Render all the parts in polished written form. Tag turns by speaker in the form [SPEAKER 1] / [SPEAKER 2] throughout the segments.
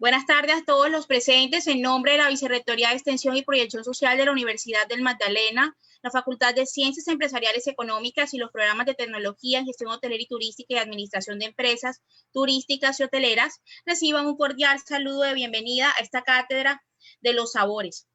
[SPEAKER 1] Buenas tardes a todos los presentes. En nombre de la Vicerrectoría de Extensión y Proyección Social de la Universidad del Magdalena, la Facultad de Ciencias Empresariales Económicas y los programas de Tecnología en Gestión Hotelera y Turística y Administración de Empresas Turísticas y Hoteleras, reciban un cordial saludo de bienvenida a esta cátedra de los sabores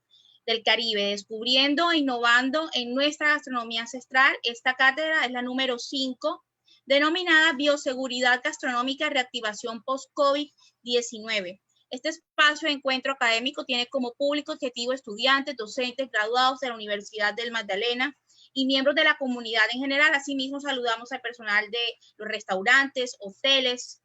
[SPEAKER 1] del Caribe, descubriendo e innovando en nuestra gastronomía ancestral. Esta cátedra es la número 5, denominada Bioseguridad Gastronómica y Reactivación Post-COVID-19. Este espacio de encuentro académico tiene como público objetivo estudiantes, docentes, graduados de la Universidad del Magdalena y miembros de la comunidad en general. Asimismo, saludamos al personal de los restaurantes, hosteles,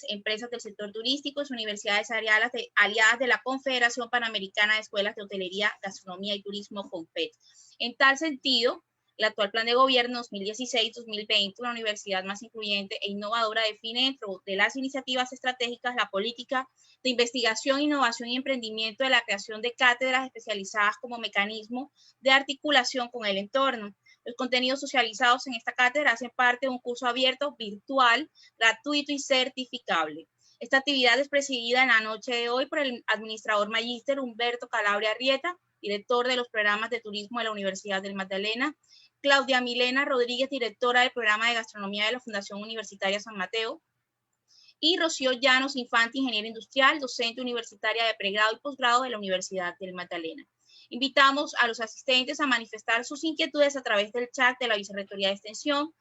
[SPEAKER 1] empresas del sector turístico y universidades aliadas de la Confederación Panamericana de Escuelas de Hotelería, Gastronomía y Turismo, CONFET. En tal sentido, el actual Plan de Gobierno 2016-2020, una universidad más incluyente e innovadora, define dentro de las iniciativas estratégicas la política de investigación, innovación y emprendimiento de la creación de cátedras especializadas como mecanismo de articulación con el entorno. Los contenidos socializados en esta cátedra hacen parte de un curso abierto, virtual, gratuito y certificable. Esta actividad es presidida en la noche de hoy por el administrador magíster Humberto Calabria Arrieta, director de los programas de turismo de la Universidad del Magdalena, Claudia Milena Rodríguez, directora del programa de gastronomía de la Fundación Universitaria San Mateo, y Rocío Llanos Infante, ingeniera industrial, docente universitaria de pregrado y posgrado de la Universidad del Magdalena. Invitamos a los asistentes a manifestar sus inquietudes a través del chat de la Vicerrectoría de Extensión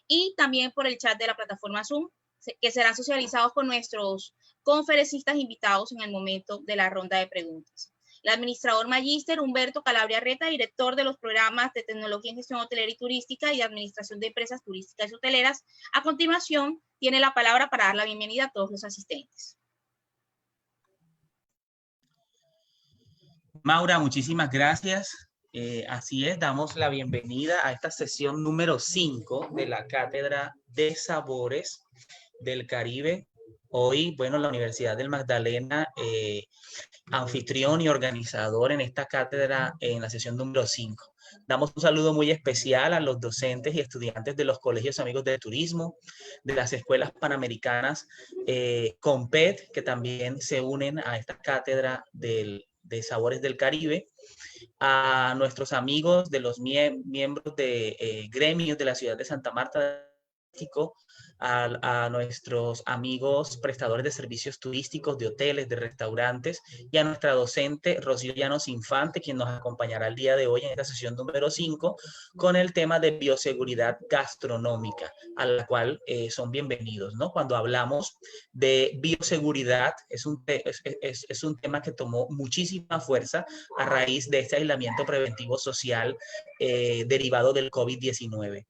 [SPEAKER 1] y también por el chat de la plataforma Zoom, que serán socializados con nuestros conferencistas invitados en el momento de la ronda de preguntas. El administrador magíster Humberto Calabria Arrieta, director de los programas de Tecnología en Gestión Hotelera y Turística y Administración de Empresas Turísticas y Hoteleras, a continuación tiene la palabra para dar la bienvenida a todos los asistentes.
[SPEAKER 2] Maura, muchísimas gracias. Así es, damos la bienvenida a esta sesión número 5 de la Cátedra de Sabores del Caribe. Hoy, bueno, la Universidad del Magdalena, anfitrión y organizador en esta cátedra en la sesión número 5. Damos un saludo muy especial a los docentes y estudiantes de los colegios amigos de turismo, de las escuelas panamericanas CONPET, que también se unen a esta cátedra de Sabores del Caribe, a nuestros amigos de los miembros de gremios de la ciudad de Santa Marta, a nuestros amigos prestadores de servicios turísticos, de hoteles, de restaurantes, y a nuestra docente Rocío Llanos Infante, quien nos acompañará el día de hoy en esta sesión número 5 con el tema de bioseguridad gastronómica, a la cual son bienvenidos, ¿no? Cuando hablamos de bioseguridad, es un tema que tomó muchísima fuerza a raíz de este aislamiento preventivo social derivado del COVID-19.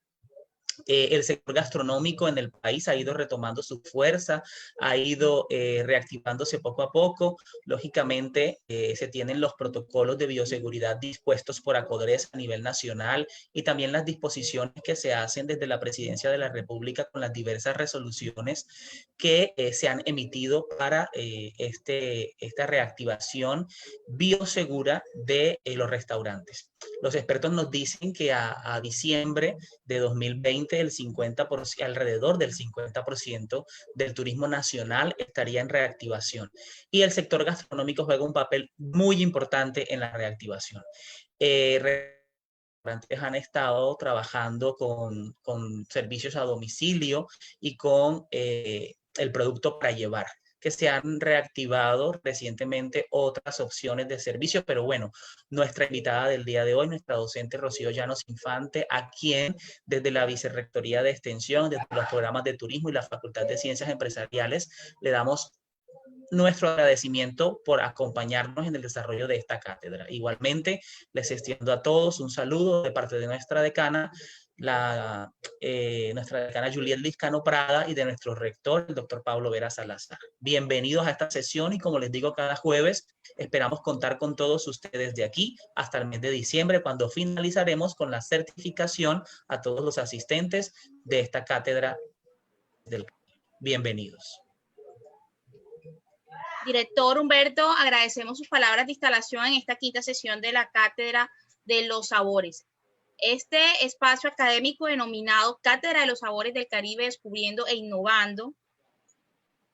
[SPEAKER 2] El sector gastronómico en el país ha ido retomando su fuerza, ha ido reactivándose poco a poco. Lógicamente, se tienen los protocolos de bioseguridad dispuestos por ACODRES a nivel nacional y también las disposiciones que se hacen desde la Presidencia de la República con las diversas resoluciones que se han emitido para esta reactivación biosegura de los restaurantes. Los expertos nos dicen que a diciembre de 2020 alrededor del 50% del turismo nacional estaría en reactivación y el sector gastronómico juega un papel muy importante en la reactivación. Restaurantes han estado trabajando con servicios a domicilio y con el producto para llevar, que se han reactivado recientemente otras opciones de servicio, pero bueno, nuestra invitada del día de hoy, nuestra docente Rocío Llanos Infante, a quien desde la Vicerrectoría de Extensión, desde los programas de turismo y la Facultad de Ciencias Empresariales, le damos nuestro agradecimiento por acompañarnos en el desarrollo de esta cátedra. Igualmente, les extiendo a todos un saludo de parte de nuestra decana, nuestra decana Juliet Liscano Prada, y de nuestro rector, el doctor Pablo Vera Salazar. Bienvenidos a esta sesión y, como les digo cada jueves, esperamos contar con todos ustedes de aquí hasta el mes de diciembre, cuando finalizaremos con la certificación a todos los asistentes de esta cátedra del Caribe. Bienvenidos.
[SPEAKER 1] Director Humberto, agradecemos sus palabras de instalación en esta quinta sesión de la Cátedra de los Sabores. Este espacio académico denominado Cátedra de los Sabores del Caribe, descubriendo e innovando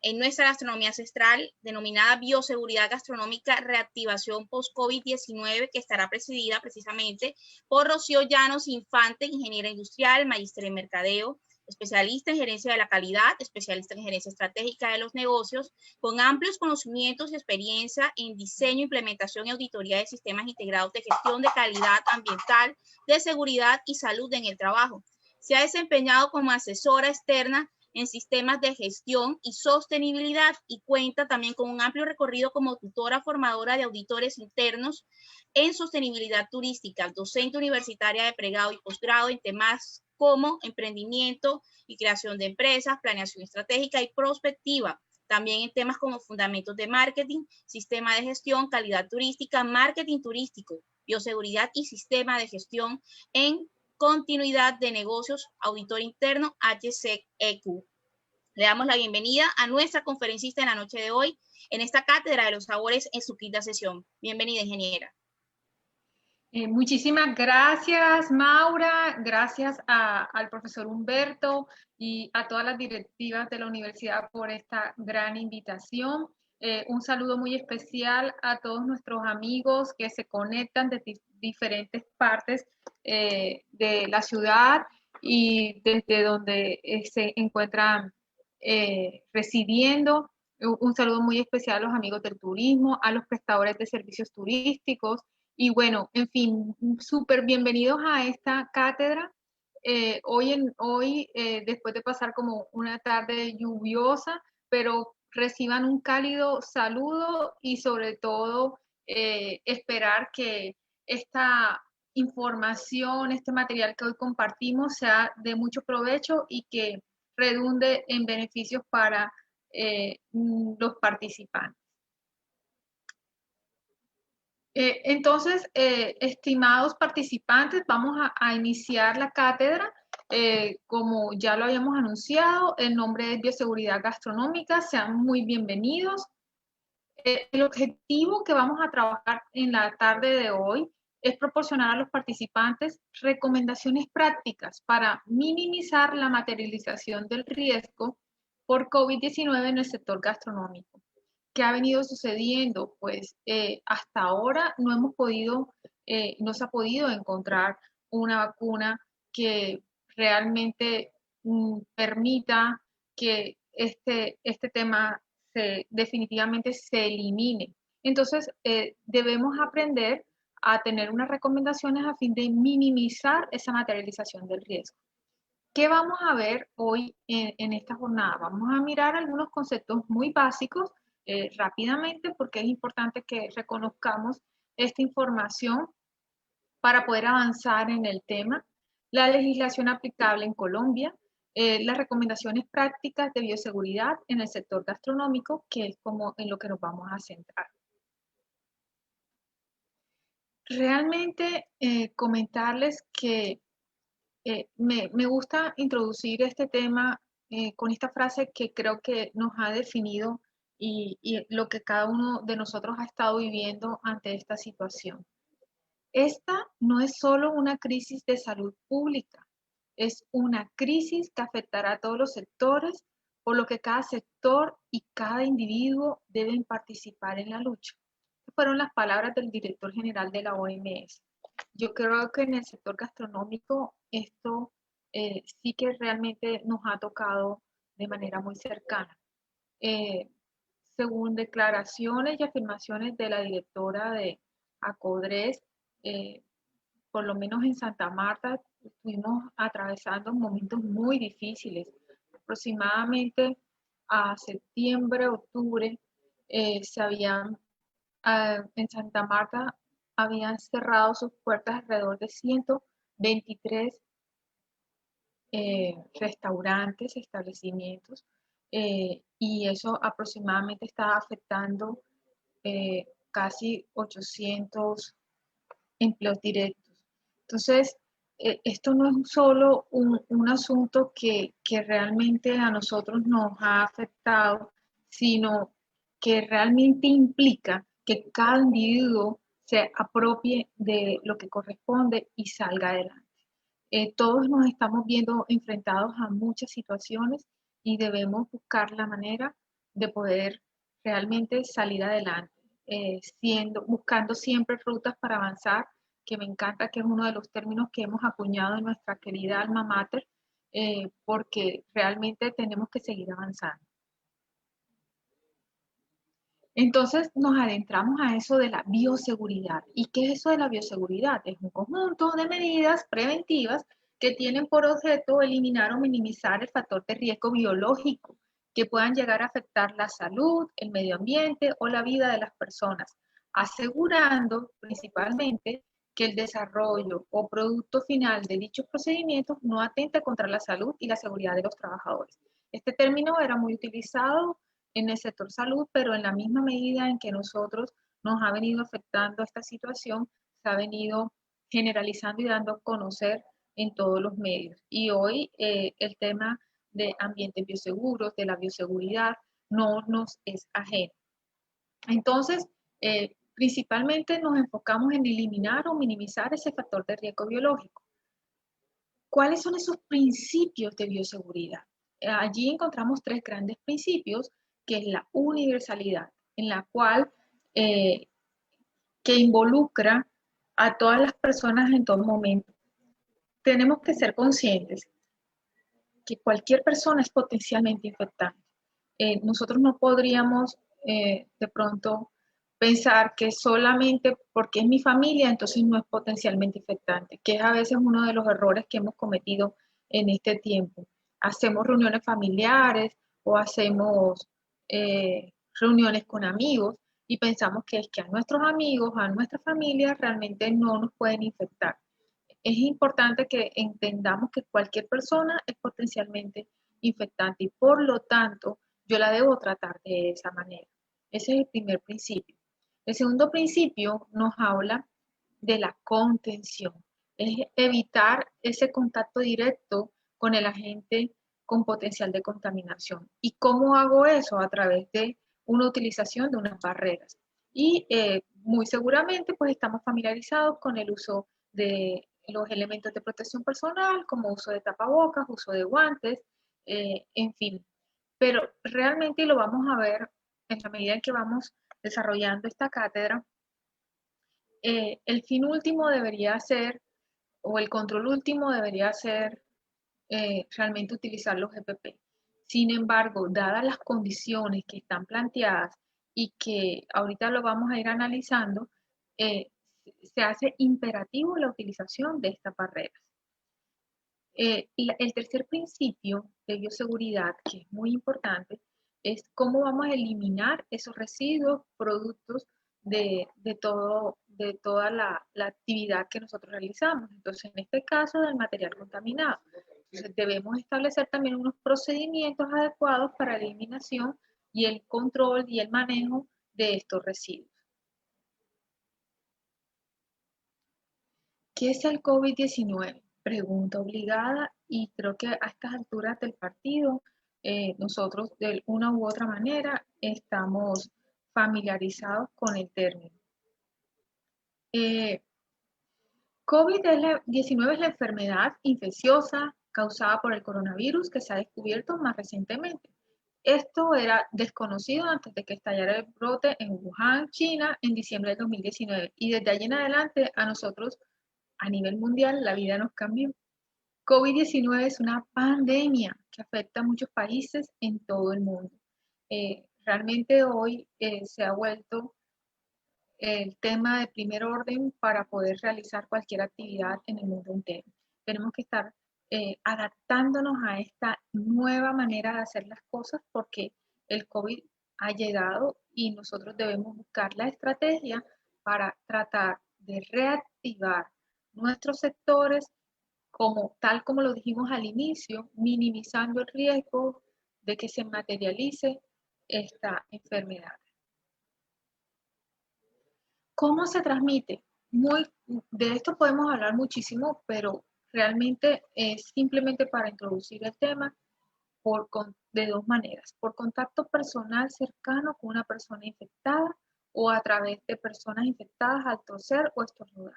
[SPEAKER 1] en nuestra gastronomía ancestral, denominada Bioseguridad Gastronómica Reactivación Post-COVID-19, que estará presidida precisamente por Rocío Llanos Infante, ingeniera industrial, magíster en mercadeo, especialista en gerencia de la calidad, especialista en gerencia estratégica de los negocios, con amplios conocimientos y experiencia en diseño, implementación y auditoría de sistemas integrados de gestión de calidad ambiental, de seguridad y salud en el trabajo. Se ha desempeñado como asesora externa en sistemas de gestión y sostenibilidad y cuenta también con un amplio recorrido como tutora formadora de auditores internos en sostenibilidad turística, docente universitaria de pregrado y posgrado en temas como emprendimiento y creación de empresas, planeación estratégica y prospectiva. También en temas como fundamentos de marketing, sistema de gestión, calidad turística, marketing turístico, bioseguridad y sistema de gestión en continuidad de negocios, auditor interno, HCEQ. Le damos la bienvenida a nuestra conferencista en la noche de hoy en esta Cátedra de los Sabores en su quinta sesión. Bienvenida, ingeniera.
[SPEAKER 3] Muchísimas gracias, Maura, gracias al profesor Humberto y a todas las directivas de la universidad por esta gran invitación. Un saludo muy especial a todos nuestros amigos que se conectan de diferentes partes de la ciudad y desde donde se encuentran residiendo. Un saludo muy especial a los amigos del turismo, a los prestadores de servicios turísticos. Y bueno, en fin, súper bienvenidos a esta cátedra. Hoy después de pasar como una tarde lluviosa, pero reciban un cálido saludo y sobre todo esperar que esta información, este material que hoy compartimos sea de mucho provecho y que redunde en beneficios para los participantes. Entonces, estimados participantes, vamos a iniciar la cátedra. Como ya lo habíamos anunciado, el nombre es Bioseguridad Gastronómica. Sean muy bienvenidos. El objetivo que vamos a trabajar en la tarde de hoy es proporcionar a los participantes recomendaciones prácticas para minimizar la materialización del riesgo por COVID-19 en el sector gastronómico. ¿Qué ha venido sucediendo? Pues hasta ahora no se ha podido encontrar una vacuna que realmente permita que este tema definitivamente se elimine. Entonces, debemos aprender a tener unas recomendaciones a fin de minimizar esa materialización del riesgo. ¿Qué vamos a ver hoy en esta jornada? Vamos a mirar algunos conceptos muy básicos rápidamente porque es importante que reconozcamos esta información para poder avanzar en el tema. La legislación aplicable en Colombia, las recomendaciones prácticas de bioseguridad en el sector gastronómico, que es como en lo que nos vamos a centrar. Realmente comentarles que me gusta introducir este tema con esta frase que creo que nos ha definido y lo que cada uno de nosotros ha estado viviendo ante esta situación. Esta no es solo una crisis de salud pública, es una crisis que afectará a todos los sectores, por lo que cada sector y cada individuo deben participar en la lucha. Estas fueron las palabras del director general de la OMS. Yo creo que en el sector gastronómico esto sí que realmente nos ha tocado de manera muy cercana. Según declaraciones y afirmaciones de la directora de ACODRES, por lo menos en Santa Marta estuvimos atravesando momentos muy difíciles. Aproximadamente a septiembre, octubre, en Santa Marta habían cerrado sus puertas alrededor de 123 restaurantes, establecimientos, y eso aproximadamente está afectando casi 800 empleos directos. Entonces, esto no es solo un asunto que realmente a nosotros nos ha afectado, sino que realmente implica que cada individuo se apropie de lo que corresponde y salga adelante. Todos nos estamos viendo enfrentados a muchas situaciones y debemos buscar la manera de poder realmente salir adelante, buscando siempre rutas para avanzar, que me encanta, que es uno de los términos que hemos acuñado en nuestra querida alma mater, porque realmente tenemos que seguir avanzando. Entonces nos adentramos a eso de la bioseguridad. ¿Y qué es eso de la bioseguridad? Es un conjunto de medidas preventivas que tienen por objeto eliminar o minimizar el factor de riesgo biológico que puedan llegar a afectar la salud, el medio ambiente o la vida de las personas, asegurando principalmente que el desarrollo o producto final de dichos procedimientos no atente contra la salud y la seguridad de los trabajadores. Este término era muy utilizado en el sector salud, pero en la misma medida en que nosotros nos ha venido afectando esta situación, se ha venido generalizando y dando a conocer en todos los medios. Y hoy el tema de ambientes bioseguros, de la bioseguridad, no nos es ajeno. Entonces, principalmente nos enfocamos en eliminar o minimizar ese factor de riesgo biológico. ¿Cuáles son esos principios de bioseguridad? Allí encontramos tres grandes principios, que es la universalidad, en la cual que involucra a todas las personas en todo momento. Tenemos que ser conscientes que cualquier persona es potencialmente infectante. Nosotros no podríamos de pronto pensar que solamente porque es mi familia, entonces no es potencialmente infectante, que es a veces uno de los errores que hemos cometido en este tiempo. Hacemos reuniones familiares o hacemos reuniones con amigos y pensamos que es que a nuestros amigos, a nuestra familia realmente no nos pueden infectar. Es importante que entendamos que cualquier persona es potencialmente infectante y por lo tanto yo la debo tratar de esa manera. Ese es el primer principio. El segundo principio nos habla de la contención. Es evitar ese contacto directo con el agente con potencial de contaminación. ¿Y cómo hago eso? A través de una utilización de unas barreras. Y muy seguramente pues estamos familiarizados con el uso de los elementos de protección personal, como uso de tapabocas, uso de guantes, en fin. Pero realmente lo vamos a ver en la medida en que vamos desarrollando esta cátedra. El fin último debería ser, o el control último debería ser realmente utilizar los EPP. Sin embargo, dadas las condiciones que están planteadas y que ahorita lo vamos a ir analizando, se hace imperativo la utilización de estas barreras. El tercer principio de bioseguridad, que es muy importante, es cómo vamos a eliminar esos residuos, productos de toda la actividad que nosotros realizamos. Entonces, en este caso, del material contaminado. Entonces, debemos establecer también unos procedimientos adecuados para la eliminación y el control y el manejo de estos residuos. ¿Qué es el COVID-19? Pregunta obligada y creo que a estas alturas del partido nosotros de una u otra manera estamos familiarizados con el término. COVID-19 es la enfermedad infecciosa causada por el coronavirus que se ha descubierto más recientemente. Esto era desconocido antes de que estallara el brote en Wuhan, China, en diciembre de 2019. Y desde allí en adelante a nosotros, a nivel mundial, la vida nos cambió. COVID-19 es una pandemia que afecta a muchos países en todo el mundo. Realmente hoy se ha vuelto el tema de primer orden para poder realizar cualquier actividad en el mundo entero. Tenemos que estar adaptándonos a esta nueva manera de hacer las cosas porque el COVID ha llegado y nosotros debemos buscar la estrategia para tratar de reactivar nuestros sectores tal como lo dijimos al inicio, minimizando el riesgo de que se materialice esta enfermedad. ¿Cómo se transmite? De esto podemos hablar muchísimo, pero realmente es simplemente para introducir el tema de dos maneras, por contacto personal cercano con una persona infectada o a través de personas infectadas al toser o estornudar.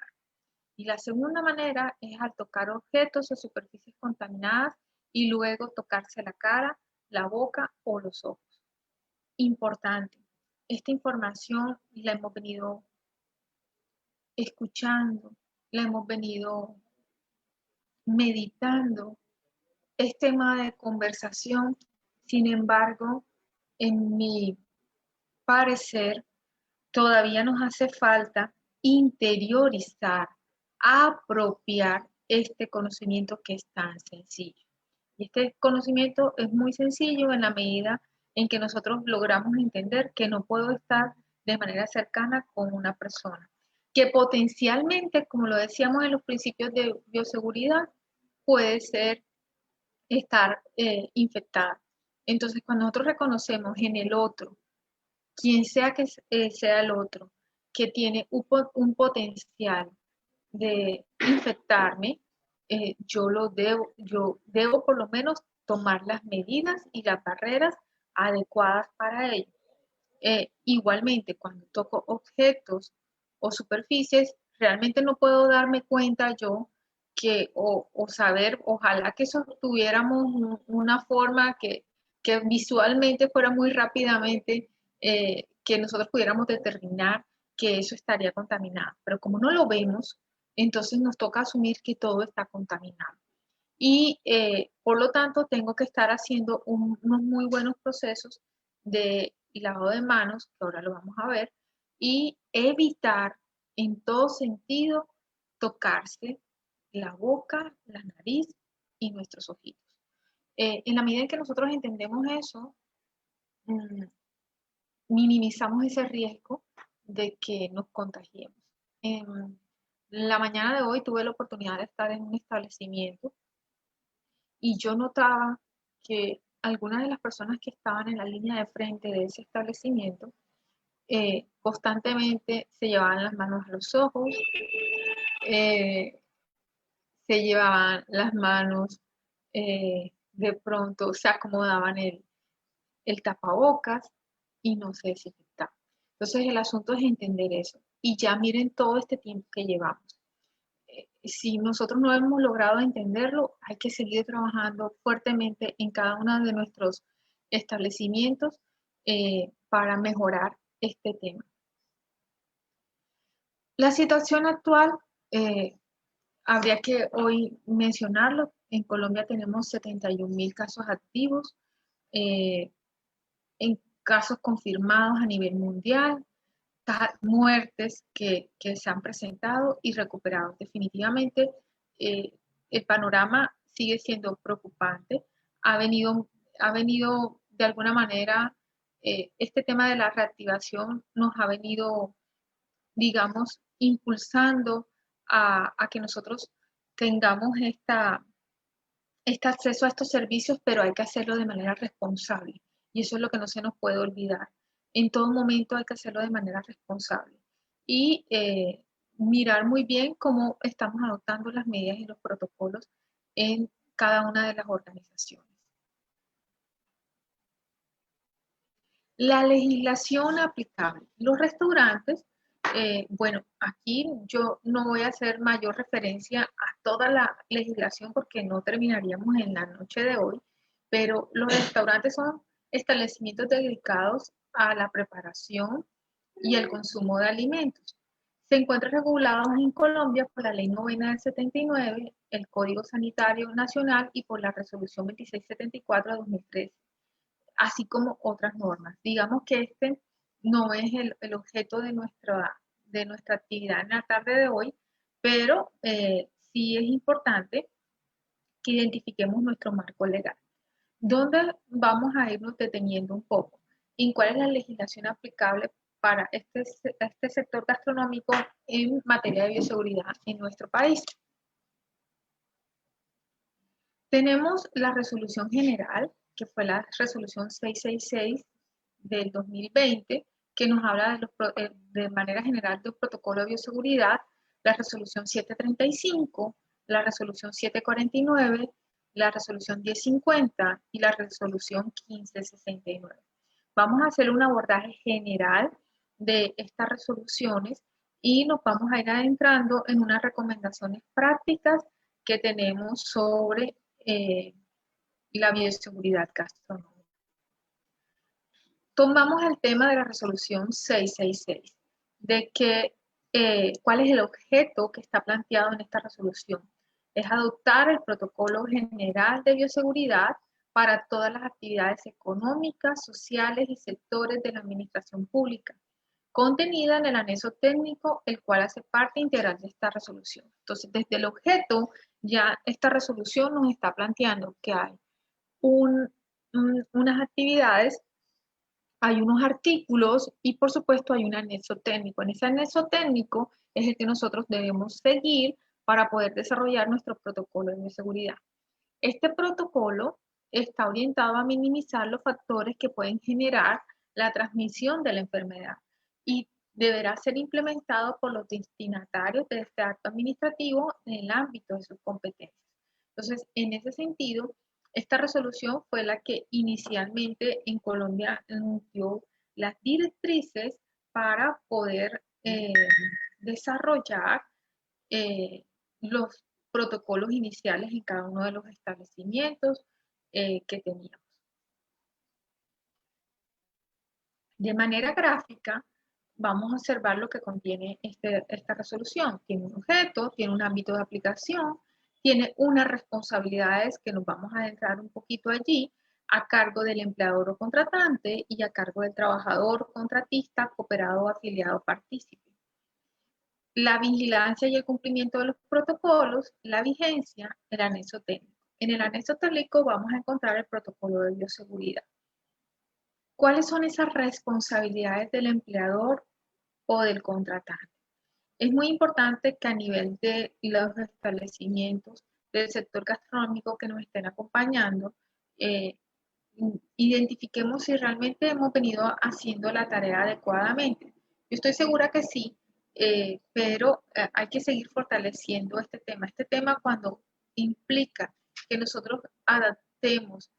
[SPEAKER 3] Y la segunda manera es al tocar objetos o superficies contaminadas y luego tocarse la cara, la boca o los ojos. importante. Esta información la hemos venido escuchando, la hemos venido meditando, es tema de conversación. Sin embargo, en mi parecer, todavía nos hace falta interiorizar, apropiar este conocimiento que es tan sencillo. Y este conocimiento es muy sencillo en la medida en que nosotros logramos entender que no puedo estar de manera cercana con una persona, que potencialmente, como lo decíamos en los principios de bioseguridad, puede ser estar infectada. Entonces, cuando nosotros reconocemos en el otro, quien sea que sea el otro, que tiene un potencial de infectarme, yo debo por lo menos tomar las medidas y las barreras adecuadas para ello. Igualmente, cuando toco objetos o superficies, realmente no puedo darme cuenta yo o saber, ojalá que tuviéramos una forma que visualmente fuera muy rápidamente, que nosotros pudiéramos determinar que eso estaría contaminado. Pero como no lo vemos, entonces nos toca asumir que todo está contaminado. Y por lo tanto tengo que estar haciendo unos muy buenos procesos de lavado de manos, que ahora lo vamos a ver, y evitar en todo sentido tocarse la boca, la nariz y nuestros ojitos. En la medida en que nosotros entendemos eso, minimizamos ese riesgo de que nos contagiemos. En la mañana de hoy tuve la oportunidad de estar en un establecimiento y yo notaba que algunas de las personas que estaban en la línea de frente de ese establecimiento constantemente se llevaban las manos a los ojos, se llevaban las manos, de pronto se acomodaban el tapabocas y no se desinfectaban. Entonces el asunto es entender eso. Y ya miren todo este tiempo que llevamos. Si nosotros no hemos logrado entenderlo, hay que seguir trabajando fuertemente en cada uno de nuestros establecimientos para mejorar este tema. La situación actual, habría que hoy mencionarlo, en Colombia tenemos 71.000 casos activos, en casos confirmados a nivel mundial, muertes que se han presentado y recuperado. Definitivamente el panorama sigue siendo preocupante. Ha venido de alguna manera, este tema de la reactivación nos ha venido, digamos, impulsando a que nosotros tengamos este acceso a estos servicios, pero hay que hacerlo de manera responsable. Y eso es lo que no se nos puede olvidar. En todo momento hay que hacerlo de manera responsable. Y mirar muy bien cómo estamos adoptando las medidas y los protocolos en cada una de las organizaciones. La legislación aplicable. Los restaurantes, bueno, aquí yo no voy a hacer mayor referencia a toda la legislación porque no terminaríamos en la noche de hoy, pero los restaurantes son establecimientos dedicados a la preparación y el consumo de alimentos. Se encuentran regulados en Colombia por la Ley 9 del 79, el Código Sanitario Nacional y por la Resolución 2674 de 2013. Así como otras normas. Digamos que este no es el objeto de nuestra actividad en la tarde de hoy, pero sí es importante que identifiquemos nuestro marco legal. ¿Dónde vamos a irnos deteniendo un poco? ¿En cuál es la legislación aplicable para este sector gastronómico en materia de bioseguridad en nuestro país? Tenemos la resolución general, que fue la resolución 666 del 2020, que nos habla de manera general del protocolo de bioseguridad, la resolución 735, la resolución 749, la resolución 1050 y la resolución 1569. Vamos a hacer un abordaje general de estas resoluciones y nos vamos a ir adentrando en unas recomendaciones prácticas que tenemos sobre la bioseguridad gastronómica. tomamos el tema de la resolución 666, de que cuál es el objeto que está planteado en esta resolución. Es adoptar el protocolo general de bioseguridad para todas las actividades económicas, sociales y sectores de la administración pública, contenida en el anexo técnico, el cual hace parte integral de esta resolución. Entonces, desde el objeto, ya esta resolución nos está planteando que hay unas actividades, hay unos artículos y por supuesto hay un anexo técnico. En ese anexo técnico es el que nosotros debemos seguir para poder desarrollar nuestro protocolo de bioseguridad. Este protocolo está orientado a minimizar los factores que pueden generar la transmisión de la enfermedad y deberá ser implementado por los destinatarios de este acto administrativo en el ámbito de sus competencias. Entonces, en ese sentido, esta resolución fue la que inicialmente en Colombia anunció las directrices para poder desarrollar los protocolos iniciales en cada uno de los establecimientos que teníamos. De manera gráfica, vamos a observar lo que contiene esta resolución. Tiene un objeto, tiene un ámbito de aplicación, tiene unas responsabilidades que nos vamos a adentrar un poquito allí, a cargo del empleador o contratante y a cargo del trabajador, contratista, cooperado, afiliado, partícipe. La vigilancia y el cumplimiento de los protocolos, la vigencia, el anexo técnico. En el anexo técnico vamos a encontrar el protocolo de bioseguridad. ¿Cuáles son esas responsabilidades del empleador o del contratante? Es muy importante que a nivel de los establecimientos del sector gastronómico que nos estén acompañando, identifiquemos si realmente hemos venido haciendo la tarea adecuadamente. Yo estoy segura que sí, pero hay que seguir fortaleciendo este tema. Este tema cuando implica que nosotros adaptemos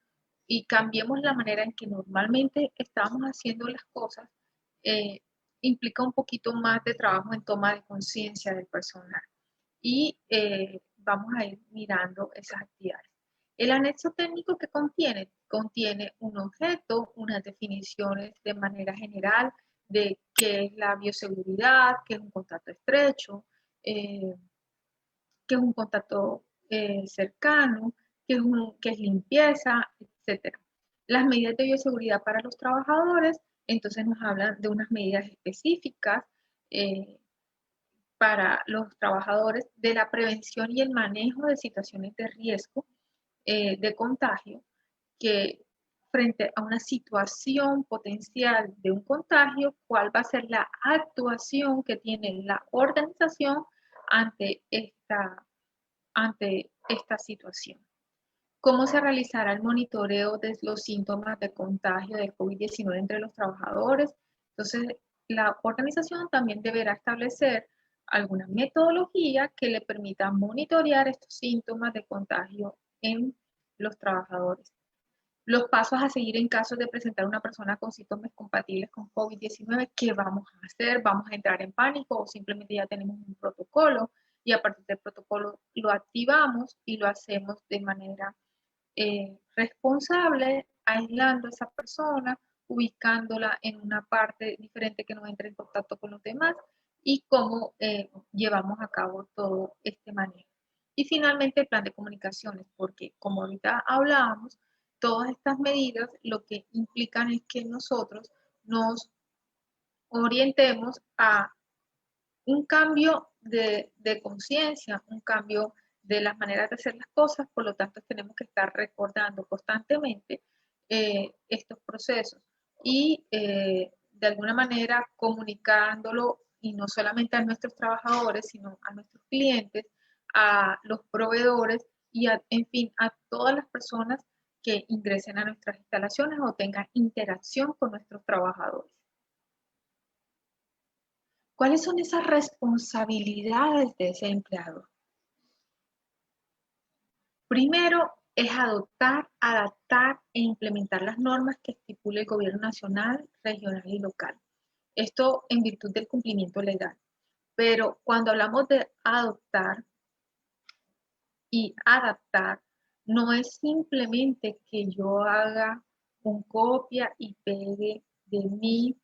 [SPEAKER 3] y cambiemos la manera en que normalmente estamos haciendo las cosas, implica un poquito más de trabajo en toma de conciencia del personal. Y vamos a ir mirando esas actividades. El anexo técnico que contiene un objeto, unas definiciones de manera general de qué es la bioseguridad, qué es un contacto estrecho, qué es un contacto cercano, qué es limpieza, etc. Las medidas de bioseguridad para los trabajadores, entonces nos hablan de unas medidas específicas para los trabajadores de la prevención y el manejo de situaciones de riesgo de contagio, que frente a una situación potencial de un contagio, cuál va a ser la actuación que tiene la organización ante esta situación. ¿Cómo se realizará el monitoreo de los síntomas de contagio del COVID-19 entre los trabajadores? Entonces, la organización también deberá establecer alguna metodología que le permita monitorear estos síntomas de contagio en los trabajadores. Los pasos a seguir en caso de presentar una persona con síntomas compatibles con COVID-19, ¿qué vamos a hacer? ¿Vamos a entrar en pánico o simplemente ya tenemos un protocolo y a partir del protocolo lo activamos y lo hacemos de manera responsable, aislando a esa persona, ubicándola en una parte diferente que no entre en contacto con los demás y cómo llevamos a cabo todo este manejo? Y finalmente el plan de comunicaciones, porque como ahorita hablábamos, todas estas medidas lo que implican es que nosotros nos orientemos a un cambio de conciencia, un cambio de las maneras de hacer las cosas, por lo tanto tenemos que estar recordando constantemente estos procesos y de alguna manera comunicándolo y no solamente a nuestros trabajadores, sino a nuestros clientes, a los proveedores y en fin, a todas las personas que ingresen a nuestras instalaciones o tengan interacción con nuestros trabajadores. ¿Cuáles son esas responsabilidades de ese empleador? Primero es adaptar e implementar las normas que estipule el gobierno nacional, regional y local. Esto en virtud del cumplimiento legal. Pero cuando hablamos de adoptar y adaptar, no es simplemente que yo haga un copia y pegue de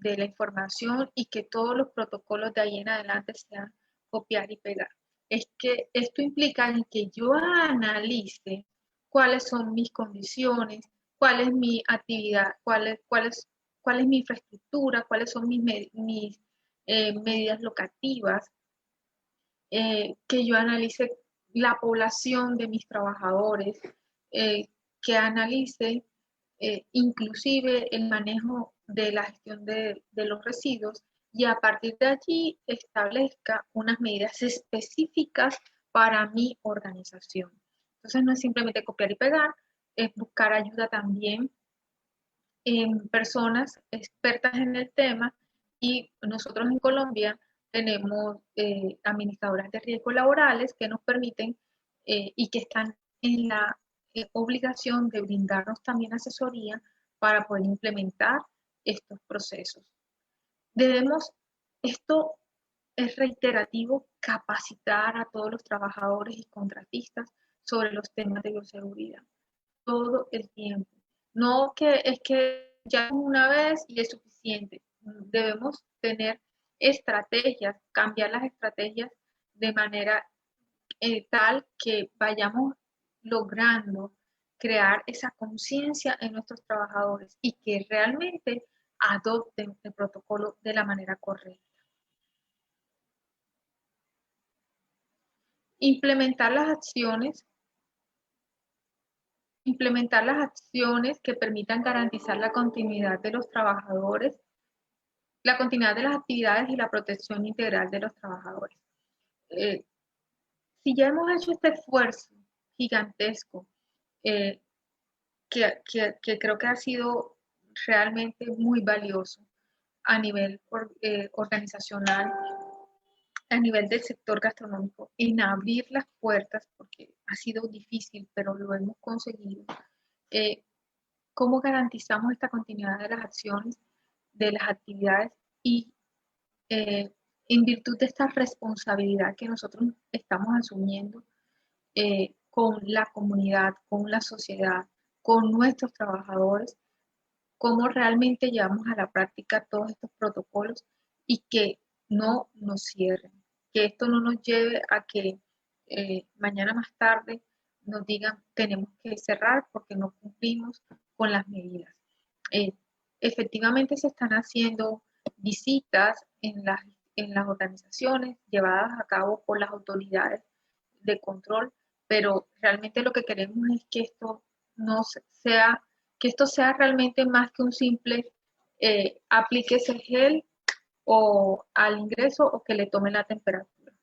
[SPEAKER 3] la información y que todos los protocolos de ahí en adelante sean copiar y pegar. Es que esto implica en que yo analice cuáles son mis condiciones, cuál es mi actividad, cuál es mi infraestructura, cuáles son mis medidas locativas, que yo analice la población de mis trabajadores, que analice inclusive el manejo de la gestión de los residuos y a partir de allí establezca unas medidas específicas para mi organización. Entonces no es simplemente copiar y pegar, es buscar ayuda también en personas expertas en el tema y nosotros en Colombia tenemos administradoras de riesgos laborales que nos permiten y que están en la obligación de brindarnos también asesoría para poder implementar estos procesos. Esto es reiterativo, capacitar a todos los trabajadores y contratistas sobre los temas de bioseguridad todo el tiempo. No que es que ya una vez y es suficiente. Debemos tener estrategias, cambiar las estrategias de manera tal que vayamos logrando crear esa conciencia en nuestros trabajadores y que realmente adopten el protocolo de la manera correcta. Implementar las acciones que permitan garantizar la continuidad de los trabajadores, la continuidad de las actividades y la protección integral de los trabajadores. Si ya hemos hecho este esfuerzo gigantesco, que creo que ha sido realmente muy valioso a nivel organizacional, a nivel del sector gastronómico, en abrir las puertas, porque ha sido difícil, pero lo hemos conseguido. ¿Cómo garantizamos esta continuidad de las acciones, de las actividades y en virtud de esta responsabilidad que nosotros estamos asumiendo con la comunidad, con la sociedad, con nuestros trabajadores, cómo realmente llevamos a la práctica todos estos protocolos y que no nos cierren, que esto no nos lleve a que mañana más tarde nos digan tenemos que cerrar porque no cumplimos con las medidas. Efectivamente se están haciendo visitas en las organizaciones llevadas a cabo por las autoridades de control, pero realmente lo que queremos es que esto no sea, que esto sea realmente más que un simple aplíquese gel o al ingreso o que le tome la temperatura,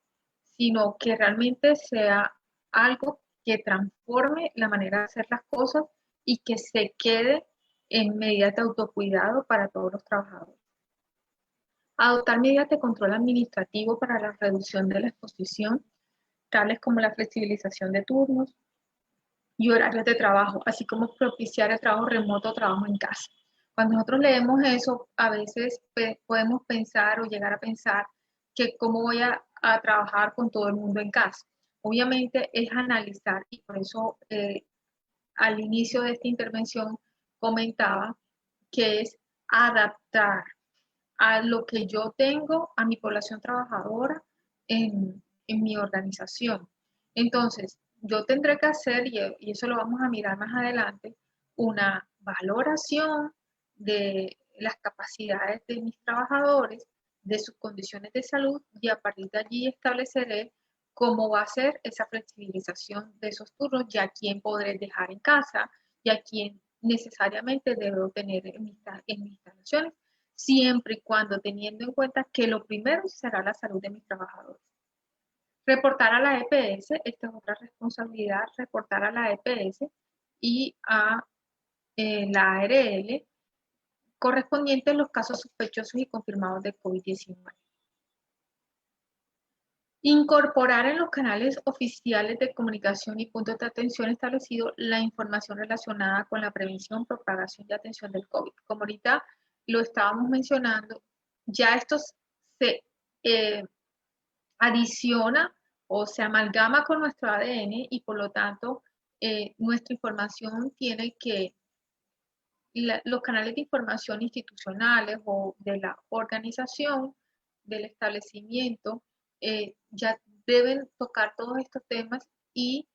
[SPEAKER 3] sino que realmente sea algo que transforme la manera de hacer las cosas y que se quede en medidas de autocuidado para todos los trabajadores. Adoptar medidas de control administrativo para la reducción de la exposición, tales como la flexibilización de turnos y horarios de trabajo, así como propiciar el trabajo remoto o trabajo en casa. Cuando nosotros leemos eso, a veces podemos pensar o llegar a pensar que cómo voy a trabajar con todo el mundo en casa. Obviamente es analizar y por eso al inicio de esta intervención comentaba que es adaptar a lo que yo tengo, a mi población trabajadora en mi organización. Entonces, yo tendré que hacer, y eso lo vamos a mirar más adelante, una valoración de las capacidades de mis trabajadores, de sus condiciones de salud, y a partir de allí estableceré cómo va a ser esa flexibilización de esos turnos, y a quién podré dejar en casa, y a quién necesariamente debo tener en mis instalaciones, siempre y cuando teniendo en cuenta que lo primero será la salud de mis trabajadores. Reportar a la EPS, esta es otra responsabilidad, reportar a la EPS y a la ARL correspondiente en los casos sospechosos y confirmados de COVID-19. Incorporar en los canales oficiales de comunicación y puntos de atención establecidos la información relacionada con la prevención, propagación y atención del COVID. Como ahorita lo estábamos mencionando, ya esto se adiciona o se amalgama con nuestro ADN y por lo tanto nuestra información tiene que los canales de información institucionales o de la organización del establecimiento ya deben tocar todos estos temas y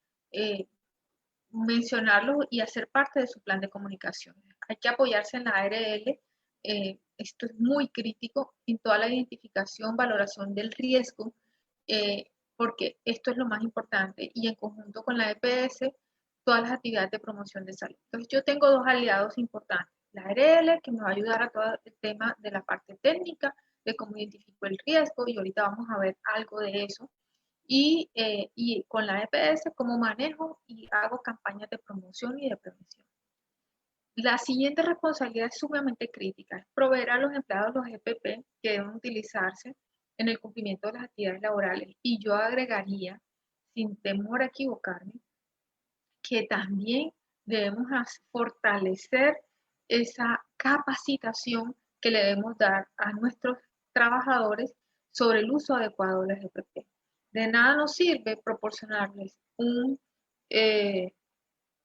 [SPEAKER 3] mencionarlos y hacer parte de su plan de comunicación. Hay que apoyarse en la ARL. Esto es muy crítico en toda la identificación, valoración del riesgo, porque esto es lo más importante, y en conjunto con la EPS, todas las actividades de promoción de salud. Entonces, yo tengo dos aliados importantes, la ARL, que me va a ayudar a todo el tema de la parte técnica, de cómo identifico el riesgo, y ahorita vamos a ver algo de eso, y con la EPS, cómo manejo y hago campañas de promoción y de prevención. La siguiente responsabilidad es sumamente crítica, es proveer a los empleados los EPP que deben utilizarse en el cumplimiento de las actividades laborales. Y yo agregaría, sin temor a equivocarme, que también debemos fortalecer esa capacitación que le debemos dar a nuestros trabajadores sobre el uso adecuado de las EPP. De nada nos sirve proporcionarles un